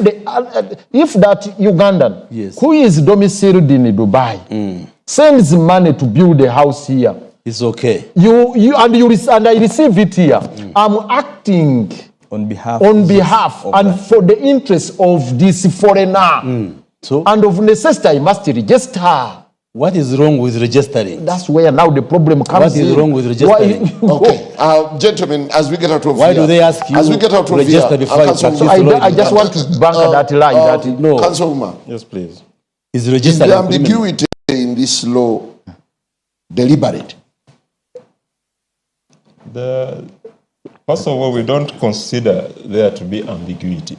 that Ugandan who is domiciled in Dubai sends money to build a house here It's okay. And I receive it here. I'm acting on behalf of and that. for the interest of this foreigner. So, and of necessity, I must register. What is wrong with registering? That's where now the problem comes in. What is wrong with registering? Okay, gentlemen, as we get out of Why here, do they ask you as we get out to of here, register before you practice So I just want to bank that line. No. Councilwoman, yes, please. Is is the ambiguity in this law deliberate? First of all, we don't consider there to be ambiguity.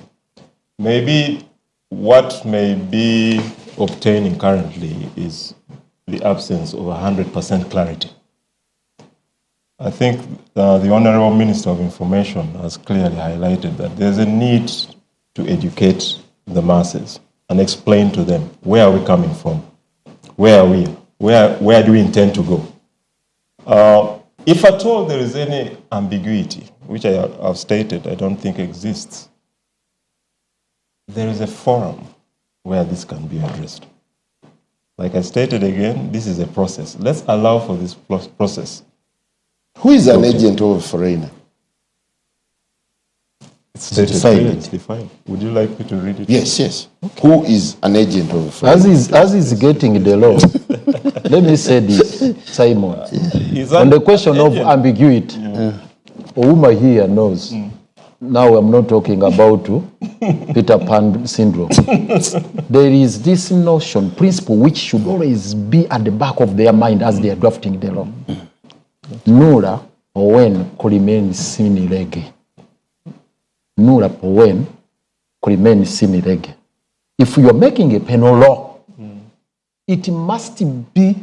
Maybe what may be obtaining currently is the absence of 100% clarity. I think the Honorable Minister of Information has clearly highlighted that there's a need to educate the masses and explain to them, where are we coming from? Where are we? Where do we intend to go? If at all there is any ambiguity, which I have stated I don't think exists, there is a forum where this can be addressed. Like I stated again, this is a process. Let's allow for this process. Who is an agent of a foreigner? It's defined. Would you like me to read it? Yes, yes. Okay. Who is an agent of a foreigner? As is getting the law, let me say this, Simon. On the question of ambiguity, Ouma here knows. Now I'm not talking about Peter Pan syndrome. There is this notion, principle, which should always be at the back of their mind as they are drafting the law. Nura Owen Kurimen Sinirege. Nura Owen Kurimen Sinirege. If you are making a penal law, it must be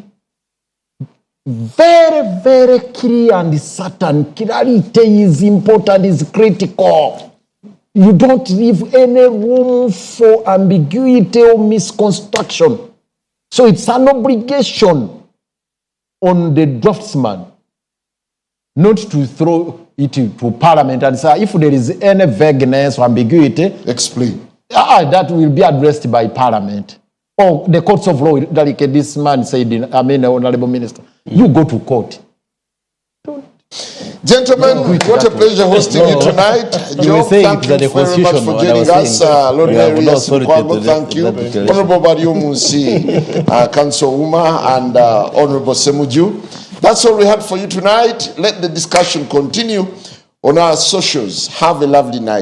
very, very clear and certain. Clarity is important, is critical. You don't leave any room for ambiguity or misconstruction. So it's an obligation on the draftsman not to throw it to Parliament and say, if there is any vagueness or ambiguity, explain. That will be addressed by Parliament. Or the courts of law, like this man said, Honorable Minister, you go to court. Gentlemen, what a pleasure hosting you tonight. Joe, thank you very much for joining us. Lord Erias, Lukwago, thank you. Honorable Baryomunsi, Councilwoman, and Honorable Semujju. That's all we had for you tonight. Let the discussion continue on our socials. Have a lovely night.